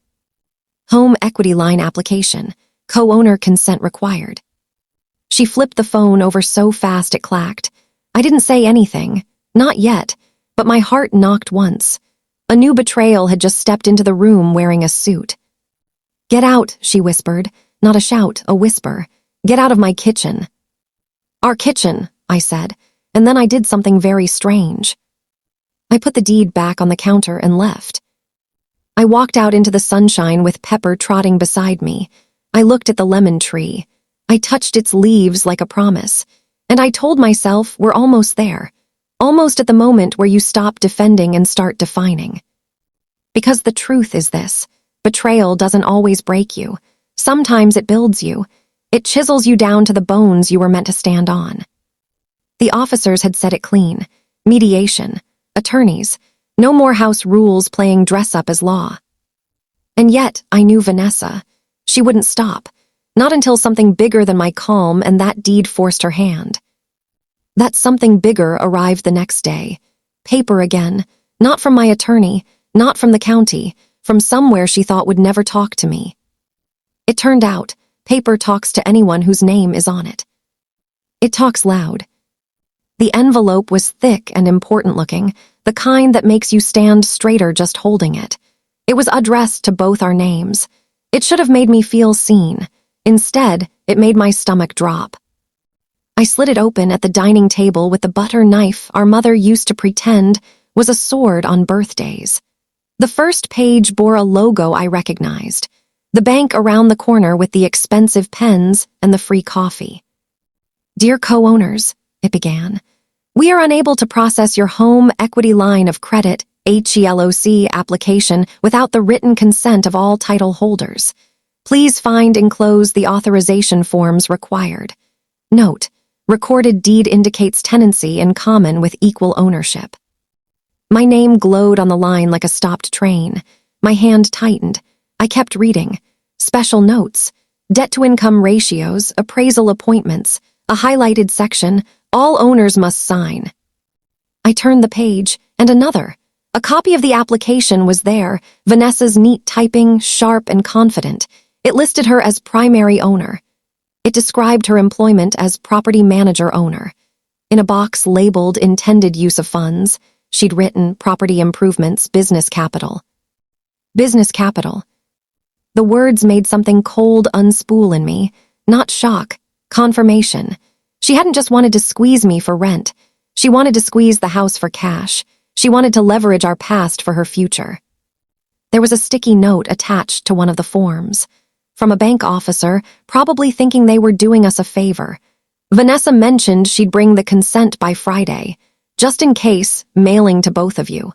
Home equity line application. Co-owner consent required. She flipped the phone over so fast it clacked. I didn't say anything. Not yet. But my heart knocked once. A new betrayal had just stepped into the room wearing a suit. Get out, she whispered. Not a shout, a whisper. Get out of my kitchen. Our kitchen, I said, and then I did something very strange. I put the deed back on the counter and left. I walked out into the sunshine with Pepper trotting beside me. I looked at the lemon tree. I touched its leaves like a promise. And I told myself we're almost there. Almost at the moment where you stop defending and start defining. Because the truth is this. Betrayal doesn't always break you. Sometimes it builds you. It chisels you down to the bones you were meant to stand on. The officers had said it clean. Mediation. Attorneys. No more house rules playing dress-up as law. And yet, I knew Vanessa. She wouldn't stop. Not until something bigger than my calm and that deed forced her hand. That something bigger arrived the next day. Paper again. Not from my attorney. Not from the county. From somewhere she thought would never talk to me. It turned out, paper talks to anyone whose name is on it. It talks loud. The envelope was thick and important-looking, the kind that makes you stand straighter just holding it. It was addressed to both our names. It should have made me feel seen. Instead, it made my stomach drop. I slid it open at the dining table with the butter knife our mother used to pretend was a sword on birthdays. The first page bore a logo I recognized, the bank around the corner with the expensive pens and the free coffee. "Dear co-owners," it began, "we are unable to process your home equity line of credit HELOC application without the written consent of all title holders. Please find enclosed the authorization forms required. Note, recorded deed indicates tenancy in common with equal ownership." My name glowed on the line like a stopped train. My hand tightened. I kept reading. Special notes, debt-to-income ratios, appraisal appointments, a highlighted section, all owners must sign. I turned the page, and another. A copy of the application was there, Vanessa's neat typing, sharp and confident. It listed her as primary owner. It described her employment as property manager-owner. In a box labeled intended use of funds, she'd written property improvements, business capital. Business capital. The words made something cold unspool in me, not shock, confirmation. She hadn't just wanted to squeeze me for rent. She wanted to squeeze the house for cash. She wanted to leverage our past for her future. There was a sticky note attached to one of the forms. From a bank officer, probably thinking they were doing us a favor. Vanessa mentioned she'd bring the consent by Friday, just in case, mailing to both of you.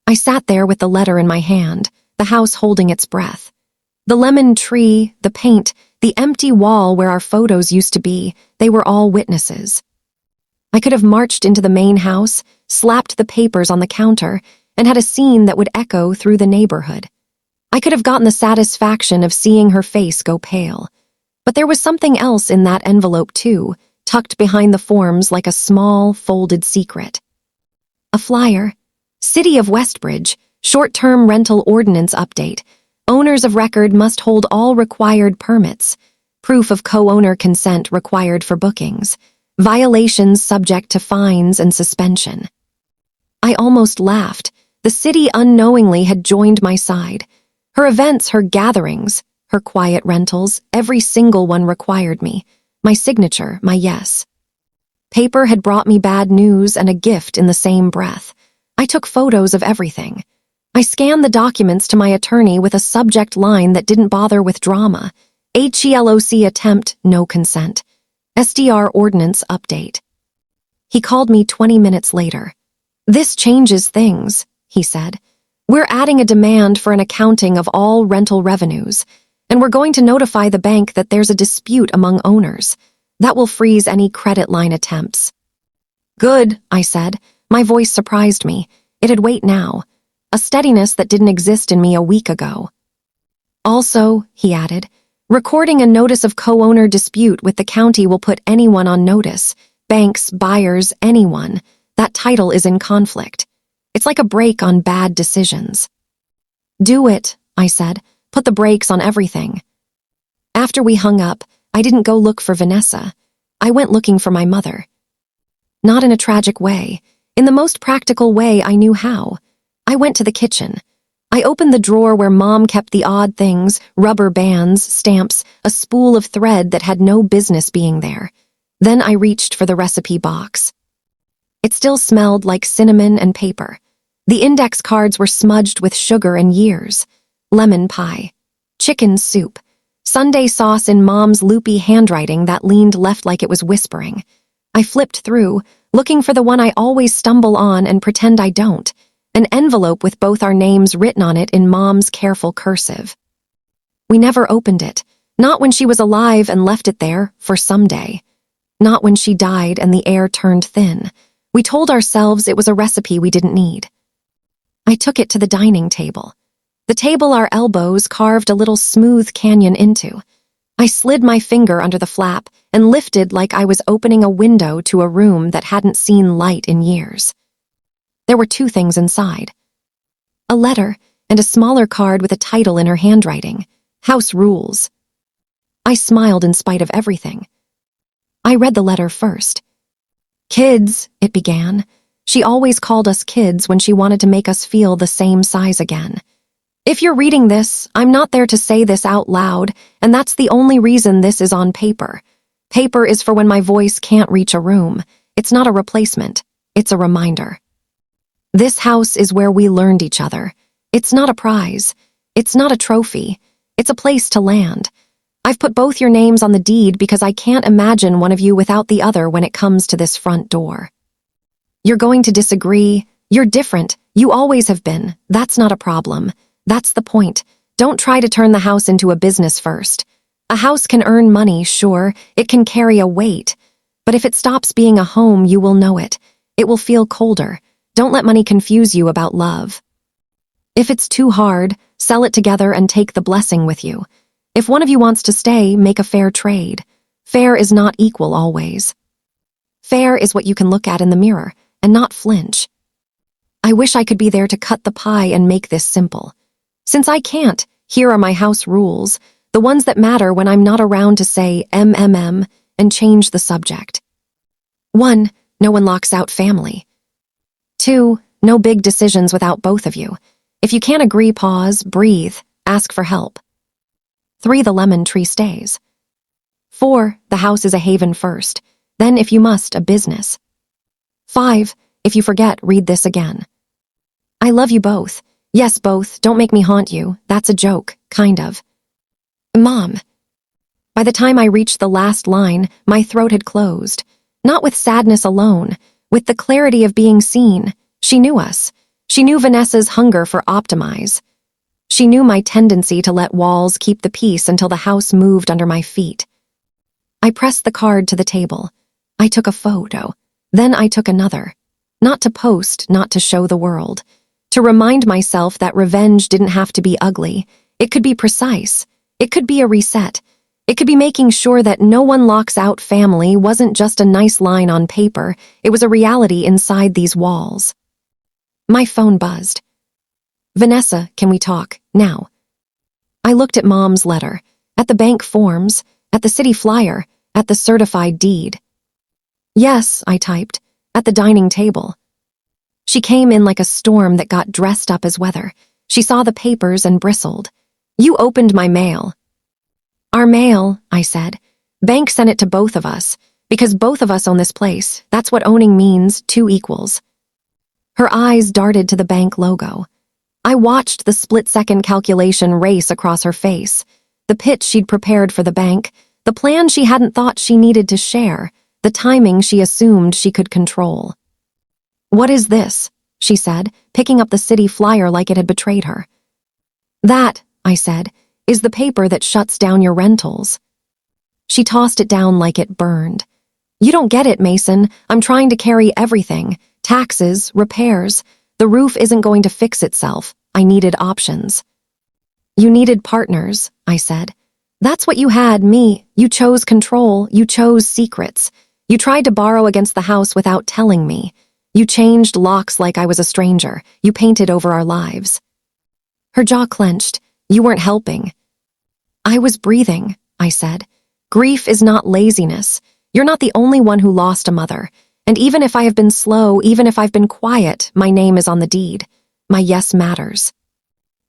I sat there with the letter in my hand, the house holding its breath. The lemon tree, the paint, the empty wall where our photos used to be, they were all witnesses. I could have marched into the main house, slapped the papers on the counter, and had a scene that would echo through the neighborhood. I could have gotten the satisfaction of seeing her face go pale. But there was something else in that envelope too, tucked behind the forms like a small, folded secret. A flyer. City of Westbridge, short-term rental ordinance update. Owners of record must hold all required permits. Proof of co-owner consent required for bookings. Violations subject to fines and suspension. I almost laughed. The city unknowingly had joined my side. Her events, her gatherings, her quiet rentals, every single one required me. My signature, my yes. Paper had brought me bad news and a gift in the same breath. I took photos of everything. I scanned the documents to my attorney with a subject line that didn't bother with drama. HELOC attempt, no consent. SDR ordinance update. He called me 20 minutes later. "This changes things," he said. "We're adding a demand for an accounting of all rental revenues, and we're going to notify the bank that there's a dispute among owners. That will freeze any credit line attempts." "Good," I said. My voice surprised me. It had weight now, a steadiness that didn't exist in me a week ago. "Also," he added, "recording a notice of co-owner dispute with the county will put anyone on notice. Banks, buyers, anyone. That title is in conflict. It's like a brake on bad decisions." "Do it," I said. "Put the brakes on everything." After we hung up, I didn't go look for Vanessa. I went looking for my mother. Not in a tragic way. In the most practical way I knew how. I went to the kitchen. I opened the drawer where Mom kept the odd things, rubber bands, stamps, a spool of thread that had no business being there. Then I reached for the recipe box. It still smelled like cinnamon and paper. The index cards were smudged with sugar and years. Lemon pie. Chicken soup. Sunday sauce in Mom's loopy handwriting that leaned left like it was whispering. I flipped through, looking for the one I always stumble on and pretend I don't. An envelope with both our names written on it in Mom's careful cursive. We never opened it. Not when she was alive and left it there for someday. Not when she died and the air turned thin. We told ourselves it was a recipe we didn't need. I took it to the dining table. The table our elbows carved a little smooth canyon into. I slid my finger under the flap and lifted like I was opening a window to a room that hadn't seen light in years. There were two things inside. A letter and a smaller card with a title in her handwriting. House Rules. I smiled in spite of everything. I read the letter first. "Kids," it began. She always called us kids when she wanted to make us feel the same size again. "If you're reading this, I'm not there to say this out loud, and that's the only reason this is on paper. Paper is for when my voice can't reach a room. It's not a replacement. It's a reminder. This house is where we learned each other. It's not a prize. It's not a trophy. It's a place to land. I've put both your names on the deed because I can't imagine one of you without the other when it comes to this front door. You're going to disagree. You're different. You always have been. That's not a problem. That's the point. Don't try to turn the house into a business first. A house can earn money, sure. It can carry a weight. But if it stops being a home, you will know it. It will feel colder. Don't let money confuse you about love. If it's too hard, sell it together and take the blessing with you. If one of you wants to stay, make a fair trade. Fair is not equal always. Fair is what you can look at in the mirror and not flinch. I wish I could be there to cut the pie and make this simple. Since I can't, here are my house rules, the ones that matter when I'm not around to say MMM and change the subject. 1. No one locks out family. 2. No big decisions without both of you. If you can't agree, pause, breathe, ask for help. 3. The lemon tree stays. 4. The house is a haven first, then if you must, a business. 5. If you forget, read this again. I love you both. Yes, both. Don't make me haunt you. That's a joke, kind of. Mom. By the time I reached the last line, my throat had closed. Not with sadness alone, with the clarity of being seen. She knew us. She knew Vanessa's hunger for optimize. She knew my tendency to let walls keep the peace until the house moved under my feet. I pressed the card to the table. I took a photo. Then I took another. Not to post, not to show the world. To remind myself that revenge didn't have to be ugly. It could be precise. It could be a reset. It could be making sure that no one locks out family wasn't just a nice line on paper. It was a reality inside these walls. My phone buzzed. Vanessa, can we talk, now? I looked at Mom's letter, at the bank forms, at the city flyer, at the certified deed. Yes, I typed, at the dining table. She came in like a storm that got dressed up as weather. She saw the papers and bristled. You opened my mail. Our mail, I said. Bank sent it to both of us, because both of us own this place. That's what owning means, 2 equals. Her eyes darted to the bank logo. I watched the split-second calculation race across her face, the pitch she'd prepared for the bank, the plan she hadn't thought she needed to share, the timing she assumed she could control. What is this? She said, picking up the city flyer like it had betrayed her. That, I said, is the paper that shuts down your rentals. She tossed it down like it burned. You don't get it, Mason. I'm trying to carry everything. Taxes, repairs. The roof isn't going to fix itself. I needed options. You needed partners, I said. That's what you had, me. You chose control. You chose secrets. You tried to borrow against the house without telling me. You changed locks like I was a stranger. You painted over our lives. Her jaw clenched. You weren't helping. I was breathing, I said. Grief is not laziness. You're not the only one who lost a mother. And even if I have been slow, even if I've been quiet, my name is on the deed. My yes matters.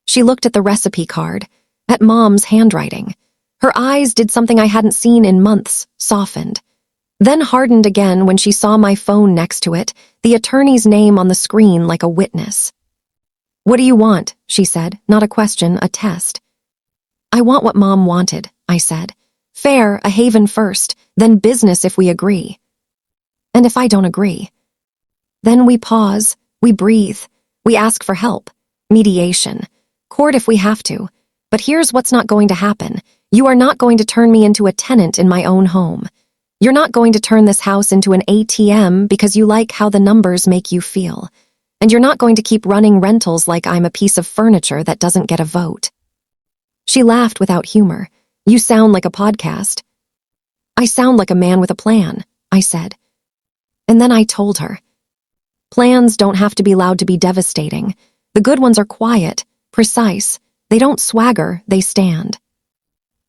She looked at the recipe card, at Mom's handwriting. Her eyes did something I hadn't seen in months, softened. Then hardened again when she saw my phone next to it, the attorney's name on the screen like a witness. What do you want? She said, not a question, a test. I want what Mom wanted, I said. Fair, a haven first, then business if we agree. And if I don't agree? Then we pause, we breathe, we ask for help. Mediation. Court if we have to. But here's what's not going to happen. You are not going to turn me into a tenant in my own home. You're not going to turn this house into an ATM because you like how the numbers make you feel. And you're not going to keep running rentals like I'm a piece of furniture that doesn't get a vote. She laughed without humor. You sound like a podcast. I sound like a man with a plan, I said. And then I told her. Plans don't have to be loud to be devastating. The good ones are quiet, precise. They don't swagger, they stand.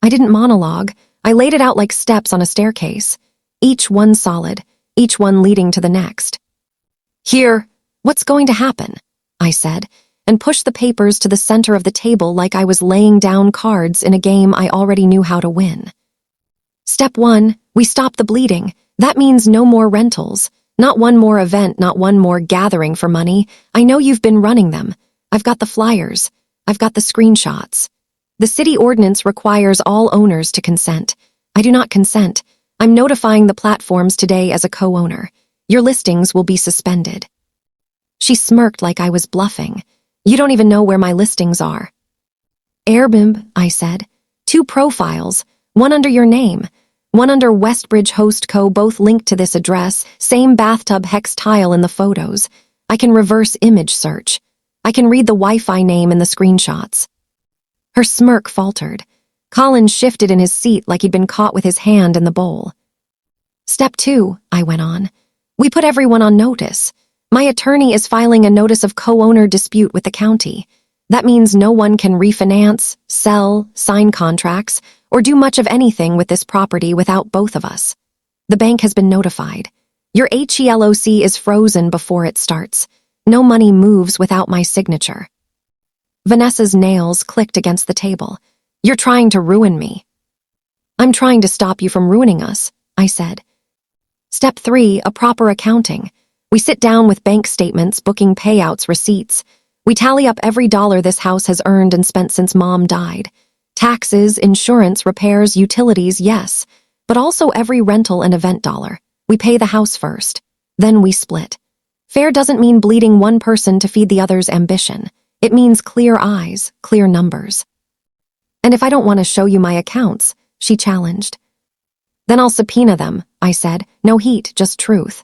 I didn't monologue. I laid it out like steps on a staircase, each one solid, each one leading to the next. Here, what's going to happen? I said, and pushed the papers to the center of the table like I was laying down cards in a game I already knew how to win. Step 1, we stop the bleeding. That means no more rentals. Not one more event, not one more gathering for money. I know you've been running them. I've got the flyers. I've got the screenshots. The city ordinance requires all owners to consent. I do not consent. I'm notifying the platforms today as a co-owner. Your listings will be suspended. She smirked like I was bluffing. You don't even know where my listings are. Airbnb, I said. 2 profiles, one under your name, one under Westbridge Host Co., both linked to this address, same bathtub hex tile in the photos. I can reverse image search. I can read the Wi-Fi name in the screenshots. Her smirk faltered. Colin shifted in his seat like he'd been caught with his hand in the bowl. Step 2, I went on. We put everyone on notice. My attorney is filing a notice of co-owner dispute with the county. That means no one can refinance, sell, sign contracts, or do much of anything with this property without both of us. The bank has been notified. Your HELOC is frozen before it starts. No money moves without my signature. Vanessa's nails clicked against the table. You're trying to ruin me. I'm trying to stop you from ruining us, I said. Step 3, a proper accounting. We sit down with bank statements, booking payouts, receipts. We tally up every dollar this house has earned and spent since Mom died. Taxes, insurance, repairs, utilities, yes, but also every rental and event dollar. We pay the house first. Then we split. Fair doesn't mean bleeding one person to feed the other's ambition. It means clear eyes, clear numbers. And if I don't want to show you my accounts, she challenged. Then I'll subpoena them, I said. No heat, just truth.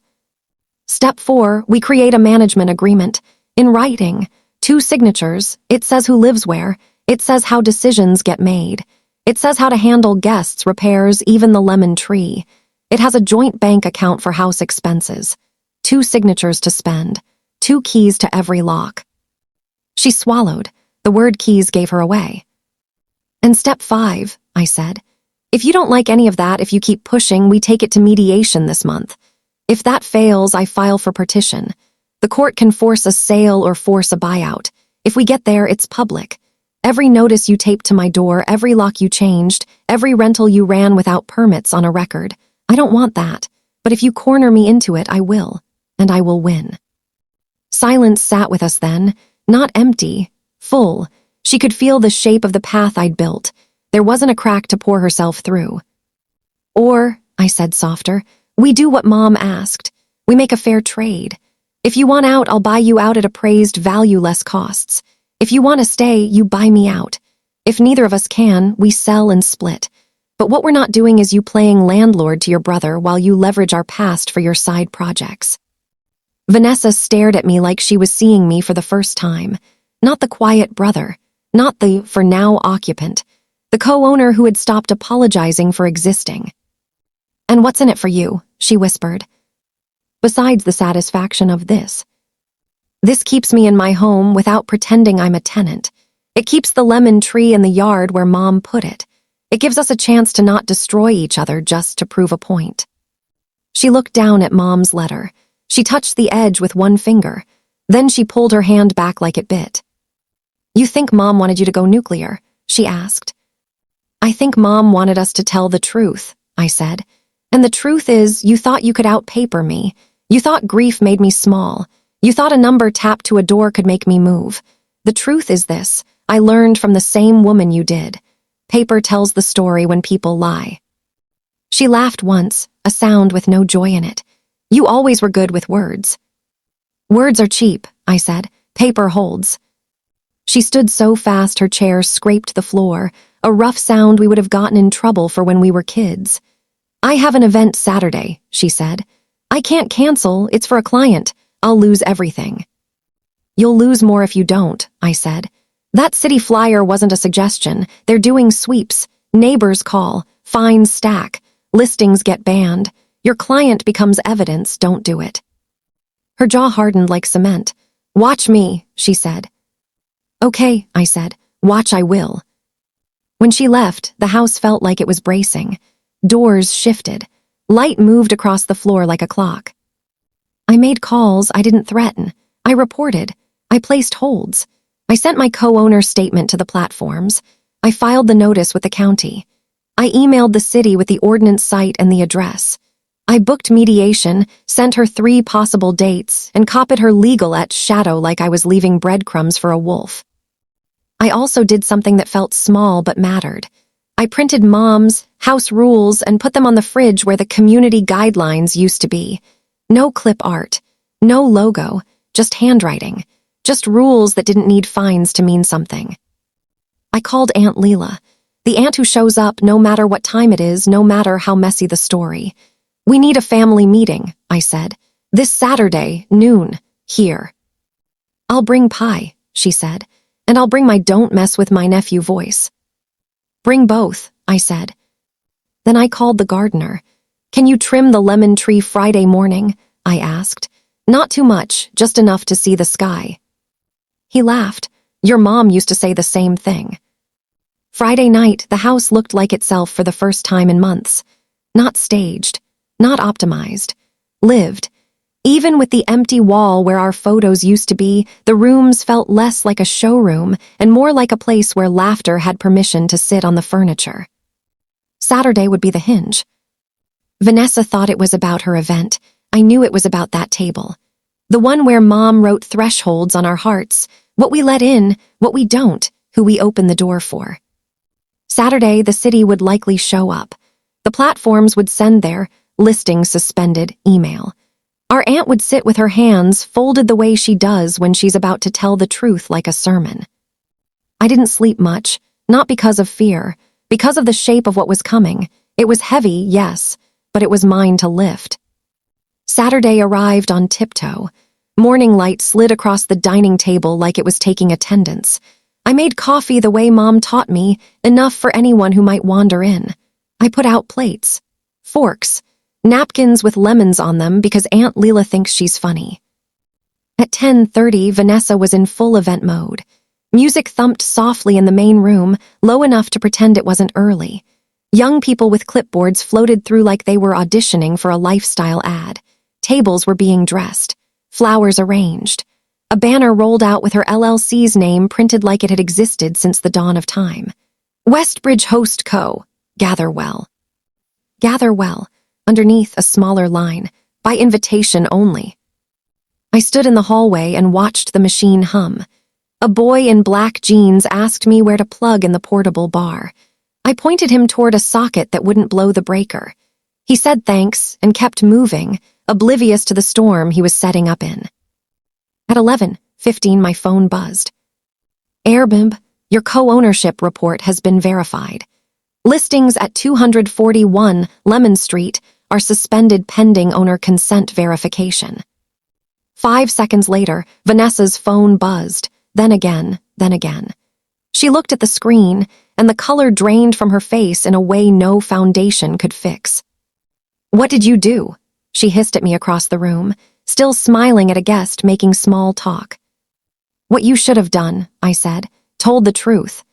Step 4, we create a management agreement. In writing, 2 signatures. It says who lives where. It says how decisions get made. It says how to handle guests, repairs, even the lemon tree. It has a joint bank account for house expenses. 2 signatures to spend. 2 keys to every lock. She swallowed. The word keys gave her away. And step 5, I said. If you don't like any of that, if you keep pushing, we take it to mediation this month. If that fails, I file for partition. The court can force a sale or force a buyout. If we get there, it's public. Every notice you taped to my door, every lock you changed, every rental you ran without permits on a record. I don't want that. But if you corner me into it, I will. And I will win. Silence sat with us then, not empty, full. She could feel the shape of the path I'd built. There wasn't a crack to pour herself through. Or, I said softer, we do what Mom asked. We make a fair trade. If you want out, I'll buy you out at appraised value less costs. If you want to stay, you buy me out. If neither of us can, we sell and split. But what we're not doing is you playing landlord to your brother while you leverage our past for your side projects. Vanessa stared at me like she was seeing me for the first time. Not the quiet brother. Not the, for now, occupant. The co-owner who had stopped apologizing for existing. And what's in it for you? She whispered. Besides the satisfaction of this. This keeps me in my home without pretending I'm a tenant. It keeps the lemon tree in the yard where Mom put it. It gives us a chance to not destroy each other just to prove a point. She looked down at Mom's letter. She touched the edge with one finger. Then she pulled her hand back like it bit. You think Mom wanted you to go nuclear? She asked. I think Mom wanted us to tell the truth, I said. And the truth is, you thought you could outpaper me. You thought grief made me small. You thought a number tapped to a door could make me move. The truth is this, I learned from the same woman you did. Paper tells the story when people lie. She laughed once, a sound with no joy in it. You always were good with words. Words are cheap, I said. Paper holds. She stood so fast her chair scraped the floor, a rough sound we would have gotten in trouble for when we were kids. I have an event Saturday, she said. I can't cancel, it's for a client. I'll lose everything. You'll lose more if you don't, I said. That city flyer wasn't a suggestion. They're doing sweeps. Neighbors call. Fines stack. Listings get banned. Your client becomes evidence, don't do it. Her jaw hardened like cement. Watch me, she said. Okay, I said. Watch I will. When she left, the house felt like it was bracing. Doors shifted. Light moved across the floor like a clock. I made calls, I didn't threaten. I reported. I placed holds. I sent my co-owner statement to the platforms. I filed the notice with the county. I emailed the city with the ordinance site and the address. I booked mediation, sent her 3 possible dates, and copied her legal at shadow like I was leaving breadcrumbs for a wolf. I also did something that felt small but mattered. I printed Mom's house rules and put them on the fridge where the community guidelines used to be. No clip art, no logo, just handwriting, just rules that didn't need fines to mean something. I called Aunt Leela, the aunt who shows up no matter what time it is, no matter how messy the story. "We need a family meeting," I said. "This Saturday, noon, here." "I'll bring pie," she said, "and I'll bring my don't mess with my nephew voice." "Bring both," I said. Then I called the gardener. "Can you trim the lemon tree Friday morning?" I asked. "Not too much, just enough to see the sky." He laughed. "Your mom used to say the same thing." Friday night, the house looked like itself for the first time in months. Not staged, not optimized, lived. Even with the empty wall where our photos used to be, the rooms felt less like a showroom and more like a place where laughter had permission to sit on the furniture. Saturday would be the hinge. Vanessa thought it was about her event. I knew it was about that table. The one where Mom wrote thresholds on our hearts, what we let in, what we don't, who we open the door for. Saturday, the city would likely show up. The platforms would send their listing suspended email. Our aunt would sit with her hands folded the way she does when she's about to tell the truth like a sermon. I didn't sleep much, not because of fear, because of the shape of what was coming. It was heavy, yes, but it was mine to lift. Saturday arrived on tiptoe. Morning light slid across the dining table like it was taking attendance. I made coffee the way Mom taught me, enough for anyone who might wander in. I put out plates, forks, napkins with lemons on them because Aunt Leela thinks she's funny. At 10:30, Vanessa was in full event mode. Music thumped softly in the main room, low enough to pretend it wasn't early. Young people with clipboards floated through like they were auditioning for a lifestyle ad. Tables were being dressed, flowers arranged. A banner rolled out with her LLC's name printed like it had existed since the dawn of time. Westbridge Host Co. Gather well. Gather well, underneath a smaller line, by invitation only. I stood in the hallway and watched the machine hum. A boy in black jeans asked me where to plug in the portable bar. I pointed him toward a socket that wouldn't blow the breaker. He said thanks and kept moving, oblivious to the storm he was setting up in. At 11:15, my phone buzzed. "Airbnb, your co-ownership report has been verified. Listings at 241 Lemon Street are suspended pending owner consent verification." 5 seconds later, Vanessa's phone buzzed, then again, then again. She looked at the screen, and the color drained from her face in a way no foundation could fix. "What did you do?" she hissed at me across the room, still smiling at a guest making small talk. "What you should have done," I said, "told the truth."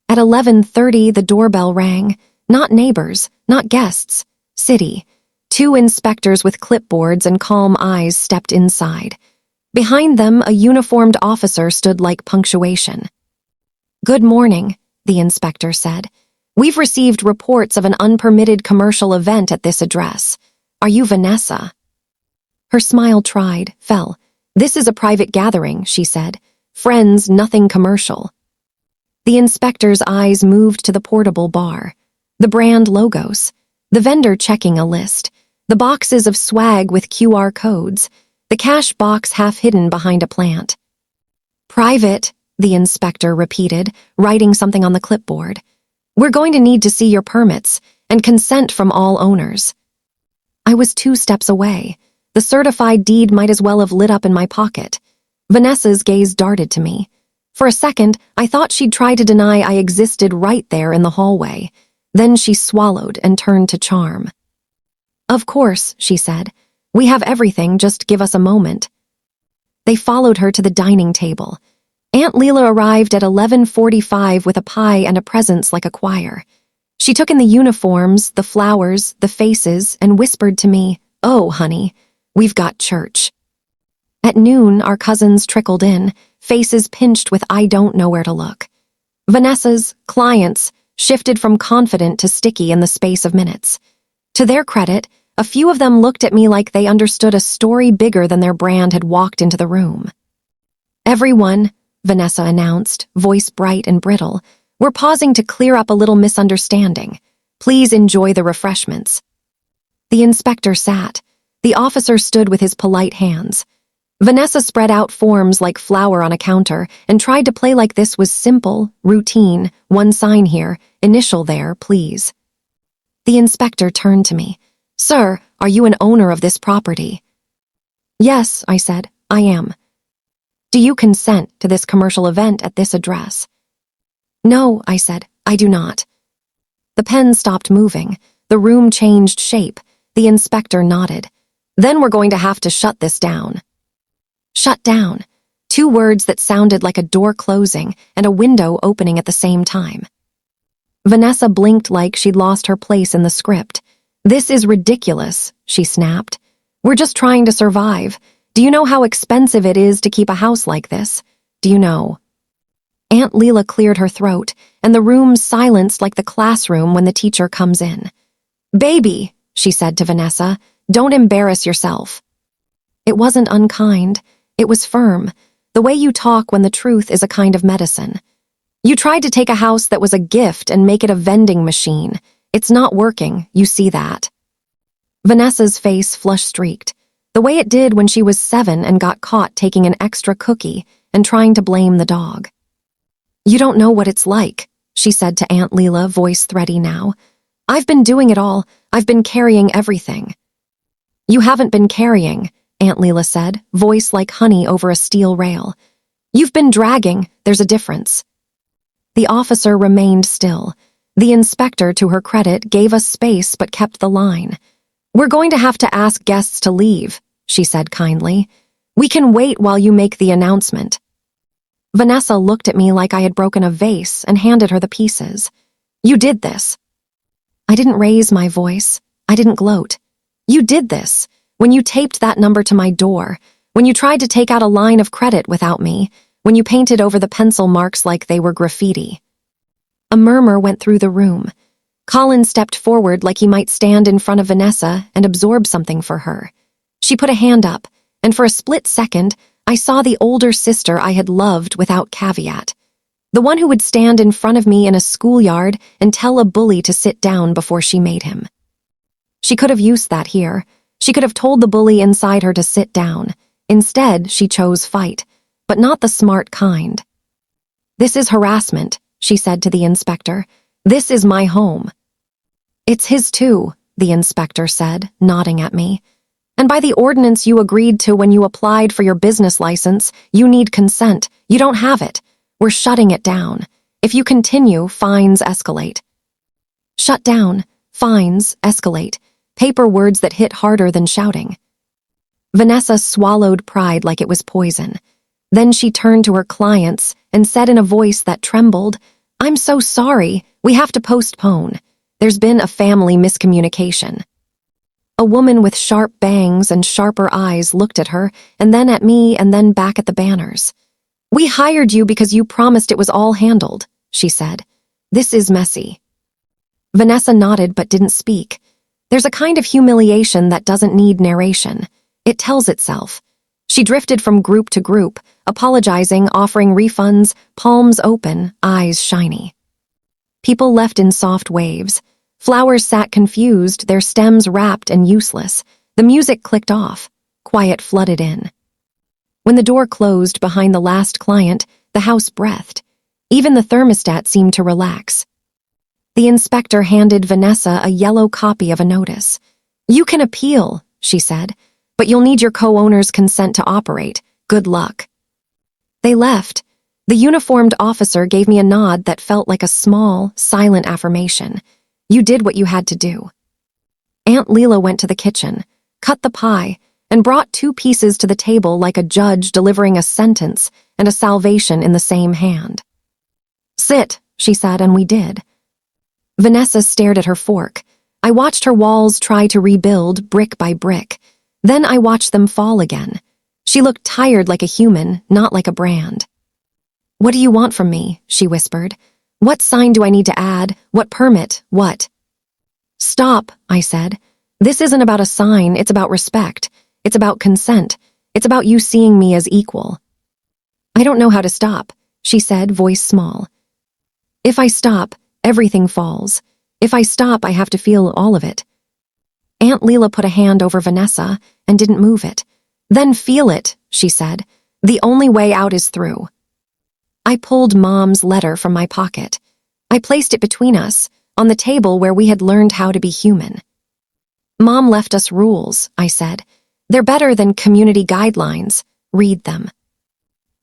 At 11:30, the doorbell rang. Not neighbors, not guests. City. 2 inspectors with clipboards and calm eyes stepped inside. Behind them, a uniformed officer stood like punctuation. "Good morning," the inspector said. "We've received reports of an unpermitted commercial event at this address. Are you Vanessa?" Her smile fell. "This is a private gathering," she said. "Friends, nothing commercial." The inspector's eyes moved to the portable bar. The brand logos. The vendor checking a list. The boxes of swag with QR codes. The cash box half hidden behind a plant. "Private," the inspector repeated, writing something on the clipboard. "We're going to need to see your permits and consent from all owners." I was 2 steps away. The certified deed might as well have lit up in my pocket. Vanessa's gaze darted to me. For a second, I thought she'd try to deny I existed right there in the hallway. Then she swallowed and turned to Charm. "Of course," she said. "We have everything, just give us a moment." They followed her to the dining table. Aunt Leela arrived at 11:45 with a pie and a presence like a choir. She took in the uniforms, the flowers, the faces, and whispered to me, "Oh, honey, we've got church." At noon, our cousins trickled in, faces pinched with I don't know where to look. Vanessa's clients, shifted from confident to sticky in the space of minutes. To their credit, a few of them looked at me like they understood a story bigger than their brand had walked into the room. "Everyone," Vanessa announced, voice bright and brittle, "we're pausing to clear up a little misunderstanding. Please enjoy the refreshments." The inspector sat. The officer stood with his polite hands. Vanessa spread out forms like flour on a counter and tried to play like this was simple, routine, one sign here, initial there, please. The inspector turned to me. "Sir, are you an owner of this property?" "Yes," I said, "I am." "Do you consent to this commercial event at this address?" "No," I said, "I do not." The pen stopped moving. The room changed shape. The inspector nodded. "Then we're going to have to shut this down." Shut down. Two words that sounded like a door closing and a window opening at the same time. Vanessa blinked like she'd lost her place in the script. "This is ridiculous," she snapped. "We're just trying to survive. Do you know how expensive it is to keep a house like this? Do you know?" Aunt Leela cleared her throat, and the room silenced like the classroom when the teacher comes in. "Baby," she said to Vanessa, "don't embarrass yourself." It wasn't unkind. It was firm, the way you talk when the truth is a kind of medicine. You tried to take a house that was a gift and make it a vending machine. It's not working, you see that. Vanessa's face flush-streaked, the way it did when she was 7 and got caught taking an extra cookie and trying to blame the dog. "You don't know what it's like," she said to Aunt Leela, voice thready now. "I've been doing it all. I've been carrying everything." "You haven't been carrying," Aunt Leela said, voice like honey over a steel rail. "You've been dragging. There's a difference." The officer remained still. The inspector, to her credit, gave us space but kept the line. "We're going to have to ask guests to leave," she said kindly. "We can wait while you make the announcement." Vanessa looked at me like I had broken a vase and handed her the pieces. "You did this." I didn't raise my voice. I didn't gloat. "You did this. When you taped that number to my door, when you tried to take out a line of credit without me, when you painted over the pencil marks like they were graffiti." A murmur went through the room. Colin stepped forward like he might stand in front of Vanessa and absorb something for her. She put a hand up, and for a split second, I saw the older sister I had loved without caveat. The one who would stand in front of me in a schoolyard and tell a bully to sit down before she made him. She could have used that here. She could have told the bully inside her to sit down. Instead, she chose fight, but not the smart kind. "This is harassment," she said to the inspector. "This is my home." "It's his too," the inspector said, nodding at me. "And by the ordinance you agreed to when you applied for your business license, you need consent. You don't have it. We're shutting it down. If you continue, fines escalate." Shut down, fines, escalate. Paper words that hit harder than shouting. Vanessa swallowed pride like it was poison. Then she turned to her clients and said in a voice that trembled, "I'm so sorry. We have to postpone. There's been a family miscommunication." A woman with sharp bangs and sharper eyes looked at her, and then at me, and then back at the banners. "We hired you because you promised it was all handled," she said. "This is messy." Vanessa nodded but didn't speak. There's a kind of humiliation that doesn't need narration. It tells itself. She drifted from group to group, apologizing, offering refunds, palms open, eyes shiny. People left in soft waves. Flowers sat confused, their stems wrapped and useless. The music clicked off. Quiet flooded in. When the door closed behind the last client, the house breathed. Even the thermostat seemed to relax. The inspector handed Vanessa a yellow copy of a notice. "You can appeal," she said, "but you'll need your co-owner's consent to operate. Good luck." They left. The uniformed officer gave me a nod that felt like a small, silent affirmation. You did what you had to do. Aunt Leela went to the kitchen, cut the pie, and brought 2 pieces to the table like a judge delivering a sentence and a salvation in the same hand. "Sit," she said, and we did. Vanessa stared at her fork. I watched her walls try to rebuild brick by brick. Then I watched them fall again. She looked tired like a human, not like a brand. "What do you want from me?" she whispered. What sign do I need to add? What permit? What? Stop, I said. This isn't about a sign, it's about respect. It's about consent. It's about you seeing me as equal. I don't know how to stop, she said, voice small. If I stop, everything falls. If I stop, I have to feel all of it. Aunt Leela put a hand over Vanessa and didn't move it. Then feel it, she said. The only way out is through. I pulled Mom's letter from my pocket. I placed it between us, on the table where we had learned how to be human. Mom left us rules, I said. They're better than community guidelines. Read them.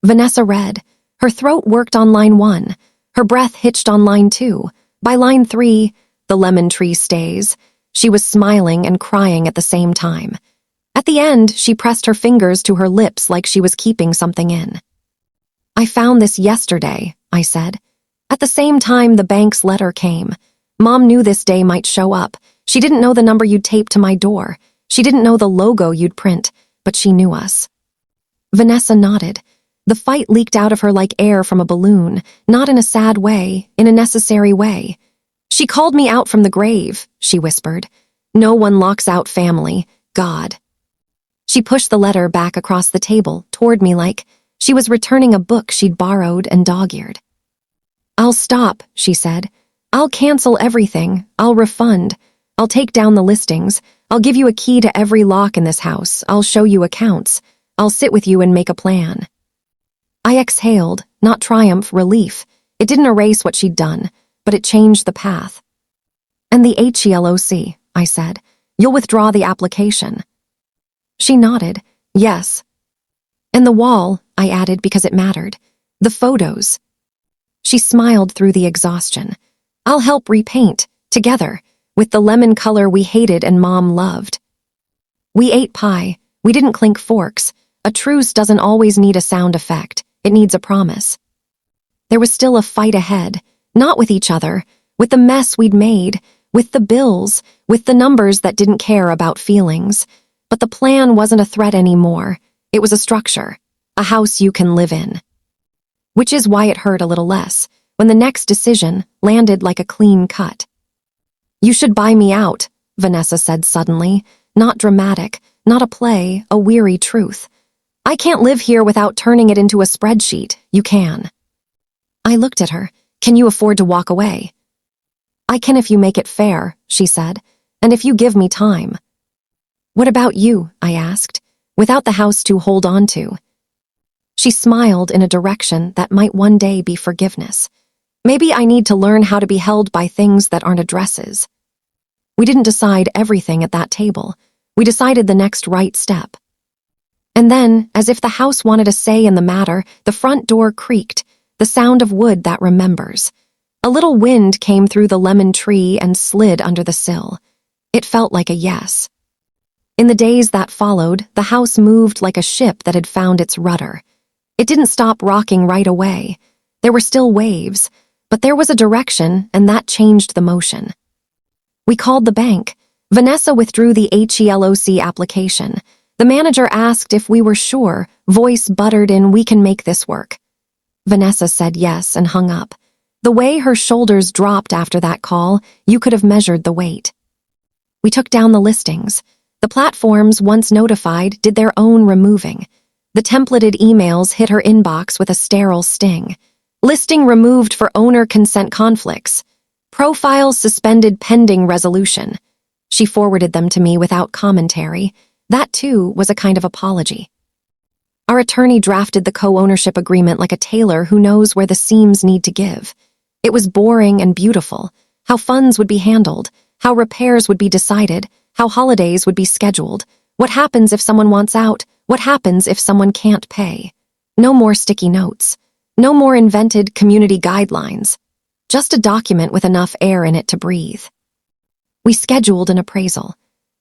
Vanessa read. Her throat worked on line 1. Her breath hitched on line 2. By line 3, the lemon tree stays. She was smiling and crying at the same time. At the end, she pressed her fingers to her lips like she was keeping something in. I found this yesterday, I said. At the same time the bank's letter came. Mom knew this day might show up. She didn't know the number you'd tape to my door. She didn't know the logo you'd print, but she knew us. Vanessa nodded. The fight leaked out of her like air from a balloon, not in a sad way, in a necessary way. She called me out from the grave, she whispered. No one locks out family, God. She pushed the letter back across the table, toward me like she was returning a book she'd borrowed and dog-eared. I'll stop, she said. I'll cancel everything. I'll refund. I'll take down the listings. I'll give you a key to every lock in this house. I'll show you accounts. I'll sit with you and make a plan. I exhaled, not triumph, relief. It didn't erase what she'd done, but it changed the path. And the HELOC, I said. You'll withdraw the application. She nodded. Yes. And the wall, I added because it mattered. The photos. She smiled through the exhaustion. I'll help repaint, together, with the lemon color we hated and Mom loved. We ate pie. We didn't clink forks. A truce doesn't always need a sound effect. It needs a promise. There was still a fight ahead, not with each other, with the mess we'd made, with the bills, with the numbers that didn't care about feelings. But the plan wasn't a threat anymore. It was a structure, a house you can live in. Which is why it hurt a little less when the next decision landed like a clean cut. You should buy me out, Vanessa said suddenly, not dramatic, not a play, a weary truth. I can't live here without turning it into a spreadsheet. You can. I looked at her. Can you afford to walk away? I can if you make it fair, she said, and if you give me time. What about you? I asked, without the house to hold on to. She smiled in a direction that might one day be forgiveness. Maybe I need to learn how to be held by things that aren't addresses. We didn't decide everything at that table. We decided the next right step. And then, as if the house wanted a say in the matter, the front door creaked, the sound of wood that remembers. A little wind came through the lemon tree and slid under the sill. It felt like a yes. In the days that followed, the house moved like a ship that had found its rudder. It didn't stop rocking right away. There were still waves, but there was a direction, and that changed the motion. We called the bank. Vanessa withdrew the HELOC application. The manager asked if we were sure, voice buttered in, we can make this work. Vanessa said yes and hung up. The way her shoulders dropped after that call, you could have measured the weight. We took down the listings. The platforms, once notified, did their own removing. The templated emails hit her inbox with a sterile sting. Listing removed for owner consent conflicts. Profiles suspended pending resolution. She forwarded them to me without commentary. That, too, was a kind of apology. Our attorney drafted the co-ownership agreement like a tailor who knows where the seams need to give. It was boring and beautiful. How funds would be handled, how repairs would be decided, how holidays would be scheduled, what happens if someone wants out, what happens if someone can't pay. No more sticky notes. No more invented community guidelines. Just a document with enough air in it to breathe. We scheduled an appraisal.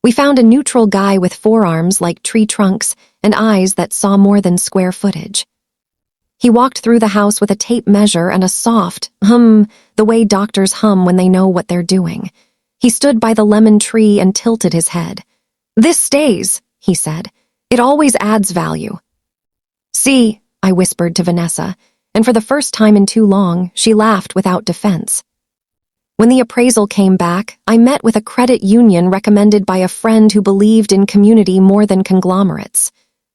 We found a neutral guy with forearms like tree trunks and eyes that saw more than square footage. He walked through the house with a tape measure and a soft hum, the way doctors hum when they know what they're doing. He stood by the lemon tree and tilted his head. This stays, he said. It always adds value. See, I whispered to Vanessa, and for the first time in too long, she laughed without defense. When the appraisal came back, I met with a credit union recommended by a friend who believed in community more than conglomerates.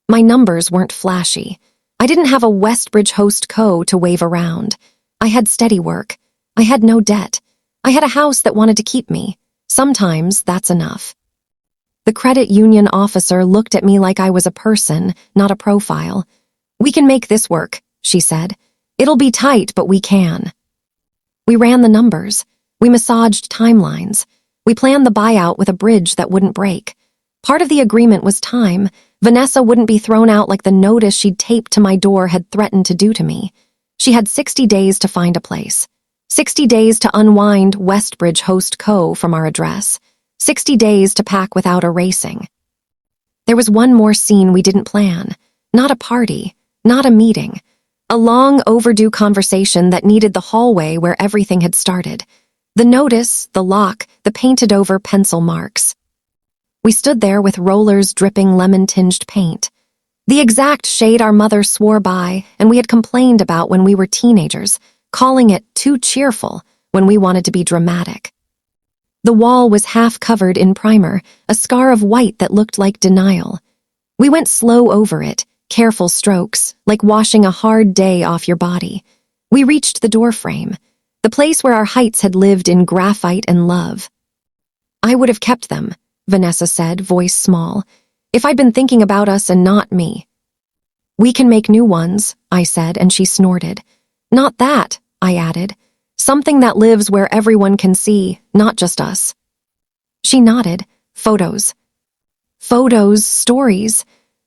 My numbers weren't flashy. I didn't have a Westbridge Host Co. to wave around. I had steady work. I had no debt. I had a house that wanted to keep me. Sometimes that's enough. The credit union officer looked at me like I was a person, not a profile. "We can make this work," she said. "It'll be tight, but we can." We ran the numbers. We massaged timelines. We planned the buyout with a bridge that wouldn't break. Part of the agreement was time. Vanessa wouldn't be thrown out like the notice she'd taped to my door had threatened to do to me. She had 60 days to find a place. 60 days to unwind Westbridge Host Co. from our address. 60 days to pack without erasing. There was one more scene we didn't plan. Not a party, not a meeting. A long overdue conversation that needed the hallway where everything had started. The notice, the lock, the painted-over pencil marks. We stood there with rollers dripping lemon-tinged paint. The exact shade our mother swore by and we had complained about when we were teenagers, calling it too cheerful when we wanted to be dramatic. The wall was half covered in primer, a scar of white that looked like denial. We went slow over it, careful strokes, like washing a hard day off your body. We reached the door frame, the place where our heights had lived in graphite and love. "I would have kept them," Vanessa said, voice small, "if I'd been thinking about us and not me." "We can make new ones," I said, and she snorted. "Not that," I added. "Something that lives where everyone can see, not just us." She nodded. "Photos." "Photos, stories."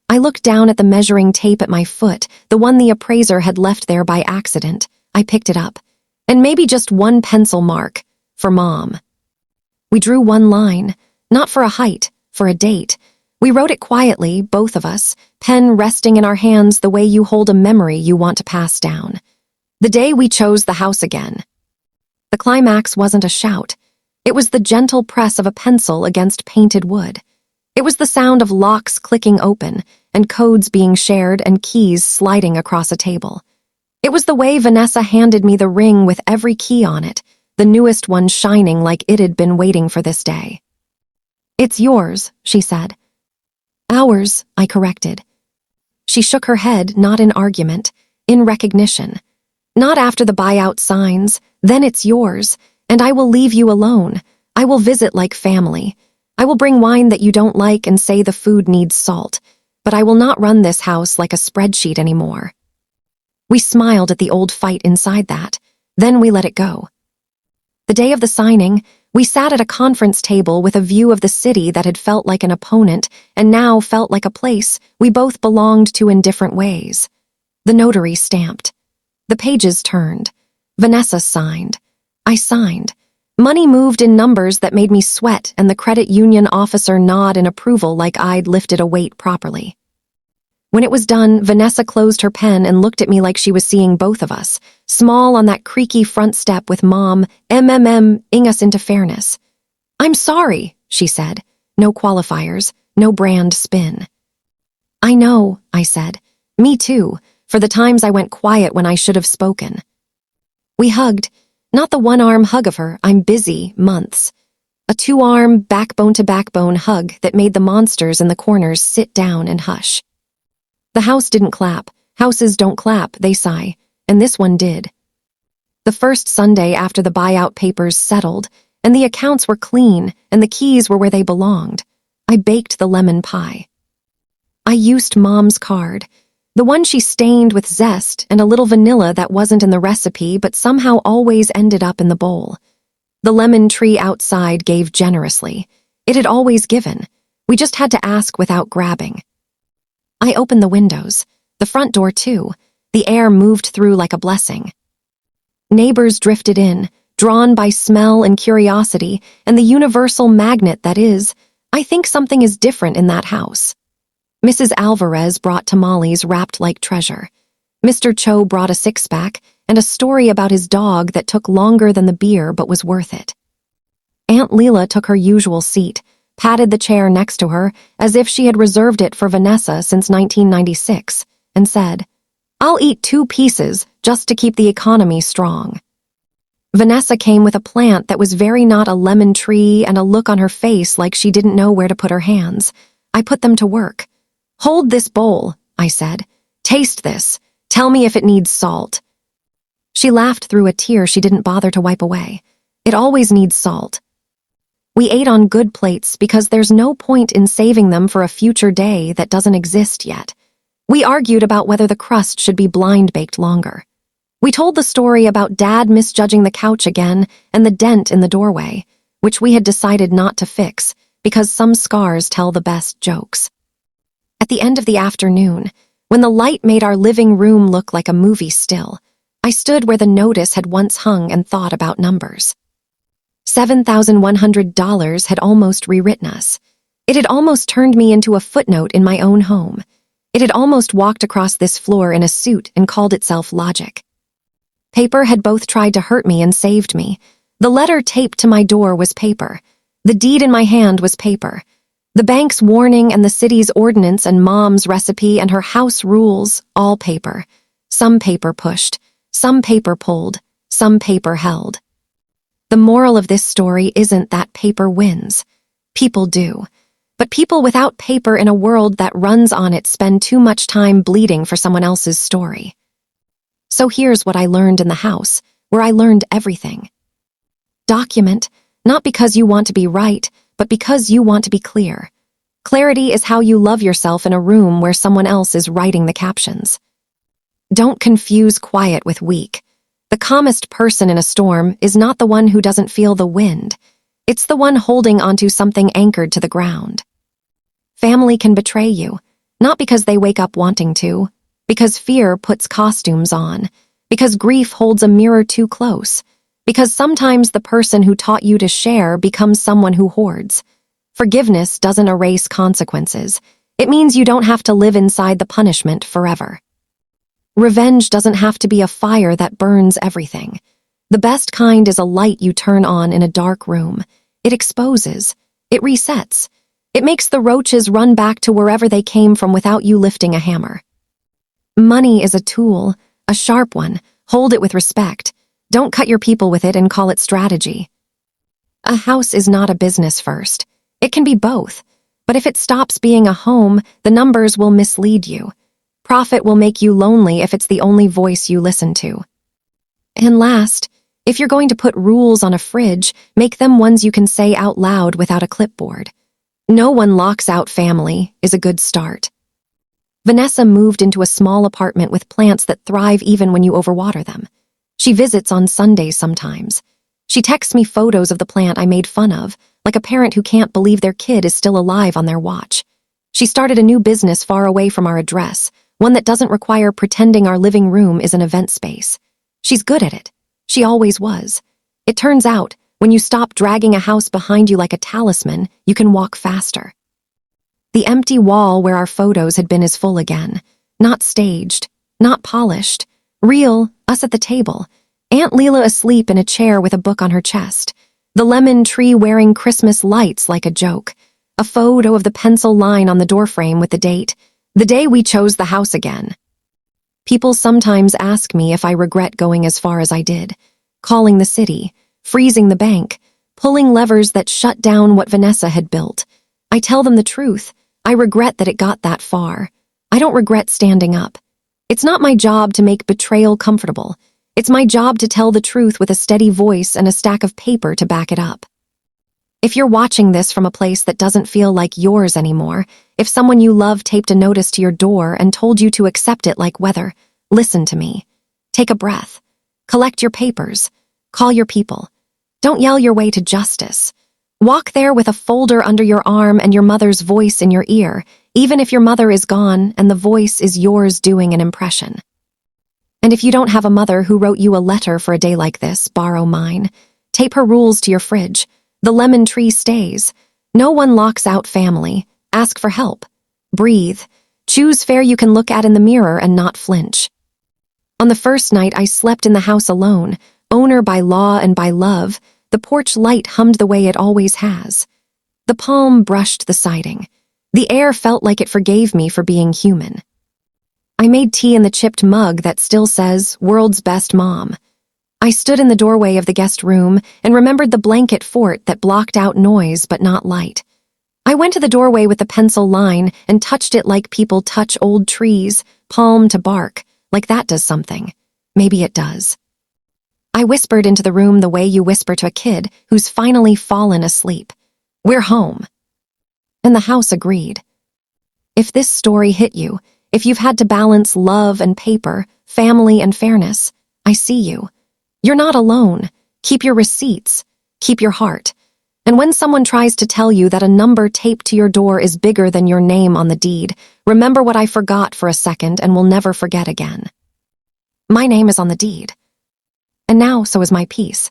I looked down at the measuring tape at my foot, the one the appraiser had left there by accident. I picked it up. And maybe just one pencil mark, for Mom. We drew one line, not for a height, for a date. We wrote it quietly, both of us, pen resting in our hands the way you hold a memory you want to pass down. The day we chose the house again. The climax wasn't a shout. It was the gentle press of a pencil against painted wood. It was the sound of locks clicking open, and codes being shared and keys sliding across a table. It was the way Vanessa handed me the ring with every key on it, the newest one shining like it had been waiting for this day. "It's yours," she said. "Ours," I corrected. She shook her head, not in argument, in recognition. "Not after the buyout signs, then it's yours, and I will leave you alone. I will visit like family. I will bring wine that you don't like and say the food needs salt, but I will not run this house like a spreadsheet anymore." We smiled at the old fight inside that, then we let it go. The day of the signing, we sat at a conference table with a view of the city that had felt like an opponent and now felt like a place we both belonged to in different ways. The notary stamped. The pages turned. Vanessa signed. I signed. Money moved in numbers that made me sweat, and the credit union officer nod in approval like I'd lifted a weight properly. When it was done, Vanessa closed her pen and looked at me like she was seeing both of us, small on that creaky front step with Mom, ing us into fairness. "I'm sorry," she said. No qualifiers, no brand spin. "I know," I said. "Me too, for the times I went quiet when I should have spoken." We hugged, not the one-arm hug of her, "I'm busy," months. A two-arm, backbone-to-backbone hug that made the monsters in the corners sit down and hush. The house didn't clap. Houses don't clap, they sigh, and this one did. The first Sunday after the buyout papers settled, and the accounts were clean, and the keys were where they belonged, I baked the lemon pie. I used Mom's card, the one she stained with zest and a little vanilla that wasn't in the recipe but somehow always ended up in the bowl. The lemon tree outside gave generously. It had always given. We just had to ask without grabbing. I opened the windows, the front door too. The air moved through like a blessing. Neighbors drifted in, drawn by smell and curiosity, and the universal magnet that is, I think something is different in that house. Mrs. Alvarez brought tamales wrapped like treasure. Mr. Cho brought a six-pack and a story about his dog that took longer than the beer but was worth it. Aunt Leela took her usual seat, patted the chair next to her as if she had reserved it for Vanessa since 1996, and said, I'll eat 2 pieces just to keep the economy strong. Vanessa came with a plant that was very not a lemon tree and a look on her face like she didn't know where to put her hands. I put them to work. "Hold this bowl," I said. "Taste this. Tell me if it needs salt." She laughed through a tear she didn't bother to wipe away. "It always needs salt." We ate on good plates because there's no point in saving them for a future day that doesn't exist yet. We argued about whether the crust should be blind-baked longer. We told the story about Dad misjudging the couch again and the dent in the doorway, which we had decided not to fix because some scars tell the best jokes. At the end of the afternoon, when the light made our living room look like a movie still, I stood where the notice had once hung and thought about numbers. $7,100 had almost rewritten us. It had almost turned me into a footnote in my own home. It had almost walked across this floor in a suit and called itself logic. Paper had both tried to hurt me and saved me. The letter taped to my door was paper. The deed in my hand was paper. The bank's warning and the city's ordinance and Mom's recipe and her house rules, all paper. Some paper pushed, some paper pulled, some paper held. The moral of this story isn't that paper wins. People do. But people without paper in a world that runs on it spend too much time bleeding for someone else's story. So here's what I learned in the house, where I learned everything. Document, not because you want to be right, but because you want to be clear. Clarity is how you love yourself in a room where someone else is writing the captions. Don't confuse quiet with weak. The calmest person in a storm is not the one who doesn't feel the wind. It's the one holding onto something anchored to the ground. Family can betray you, not because they wake up wanting to, because fear puts costumes on, because grief holds a mirror too close, because sometimes the person who taught you to share becomes someone who hoards. Forgiveness doesn't erase consequences. It means you don't have to live inside the punishment forever. Revenge doesn't have to be a fire that burns everything. The best kind is a light you turn on in a dark room. It exposes. It resets. It makes the roaches run back to wherever they came from without you lifting a hammer. Money is a tool, a sharp one. Hold it with respect. Don't cut your people with it and call it strategy. A house is not a business first. It can be both. But if it stops being a home, the numbers will mislead you. Profit will make you lonely if it's the only voice you listen to. And last, if you're going to put rules on a fridge, make them ones you can say out loud without a clipboard. "No one locks out family" is a good start. Vanessa moved into a small apartment with plants that thrive even when you overwater them. She visits on Sundays sometimes. She texts me photos of the plant I made fun of, like a parent who can't believe their kid is still alive on their watch. She started a new business far away from our address, one that doesn't require pretending our living room is an event space. She's good at it. She always was. It turns out, when you stop dragging a house behind you like a talisman, you can walk faster. The empty wall where our photos had been is full again. Not staged, not polished. Real, us at the table. Aunt Leela asleep in a chair with a book on her chest. The lemon tree wearing Christmas lights like a joke. A photo of the pencil line on the doorframe with the date. The day we chose the house again. People sometimes ask me if I regret going as far as I did. Calling the city, freezing the bank, pulling levers that shut down what Vanessa had built. I tell them the truth. I regret that it got that far. I don't regret standing up. It's not my job to make betrayal comfortable. It's my job to tell the truth with a steady voice and a stack of paper to back it up. If you're watching this from a place that doesn't feel like yours anymore, if someone you love taped a notice to your door and told you to accept it like weather, listen to me. Take a breath. Collect your papers. Call your people. Don't yell your way to justice. Walk there with a folder under your arm and your mother's voice in your ear, even if your mother is gone and the voice is yours doing an impression. And if you don't have a mother who wrote you a letter for a day like this, borrow mine. Tape her rules to your fridge. The lemon tree stays. No one locks out family. Ask for help. Breathe. Choose fare you can look at in the mirror and not flinch. On the first night I slept in the house alone, owner by law and by love. The porch light hummed the way it always has. The palm brushed the siding. The air felt like it forgave me for being human. I made tea in the chipped mug that still says, "World's Best Mom." I stood in the doorway of the guest room and remembered the blanket fort that blocked out noise but not light. I went to the doorway with the pencil line and touched it like people touch old trees, palm to bark, like that does something. Maybe it does. I whispered into the room the way you whisper to a kid who's finally fallen asleep. "We're home." And the house agreed. If this story hit you, if you've had to balance love and paper, family and fairness, I see you. You're not alone. Keep your receipts. Keep your heart. And when someone tries to tell you that a number taped to your door is bigger than your name on the deed, remember what I forgot for a second and will never forget again. My name is on the deed. And now so is my peace.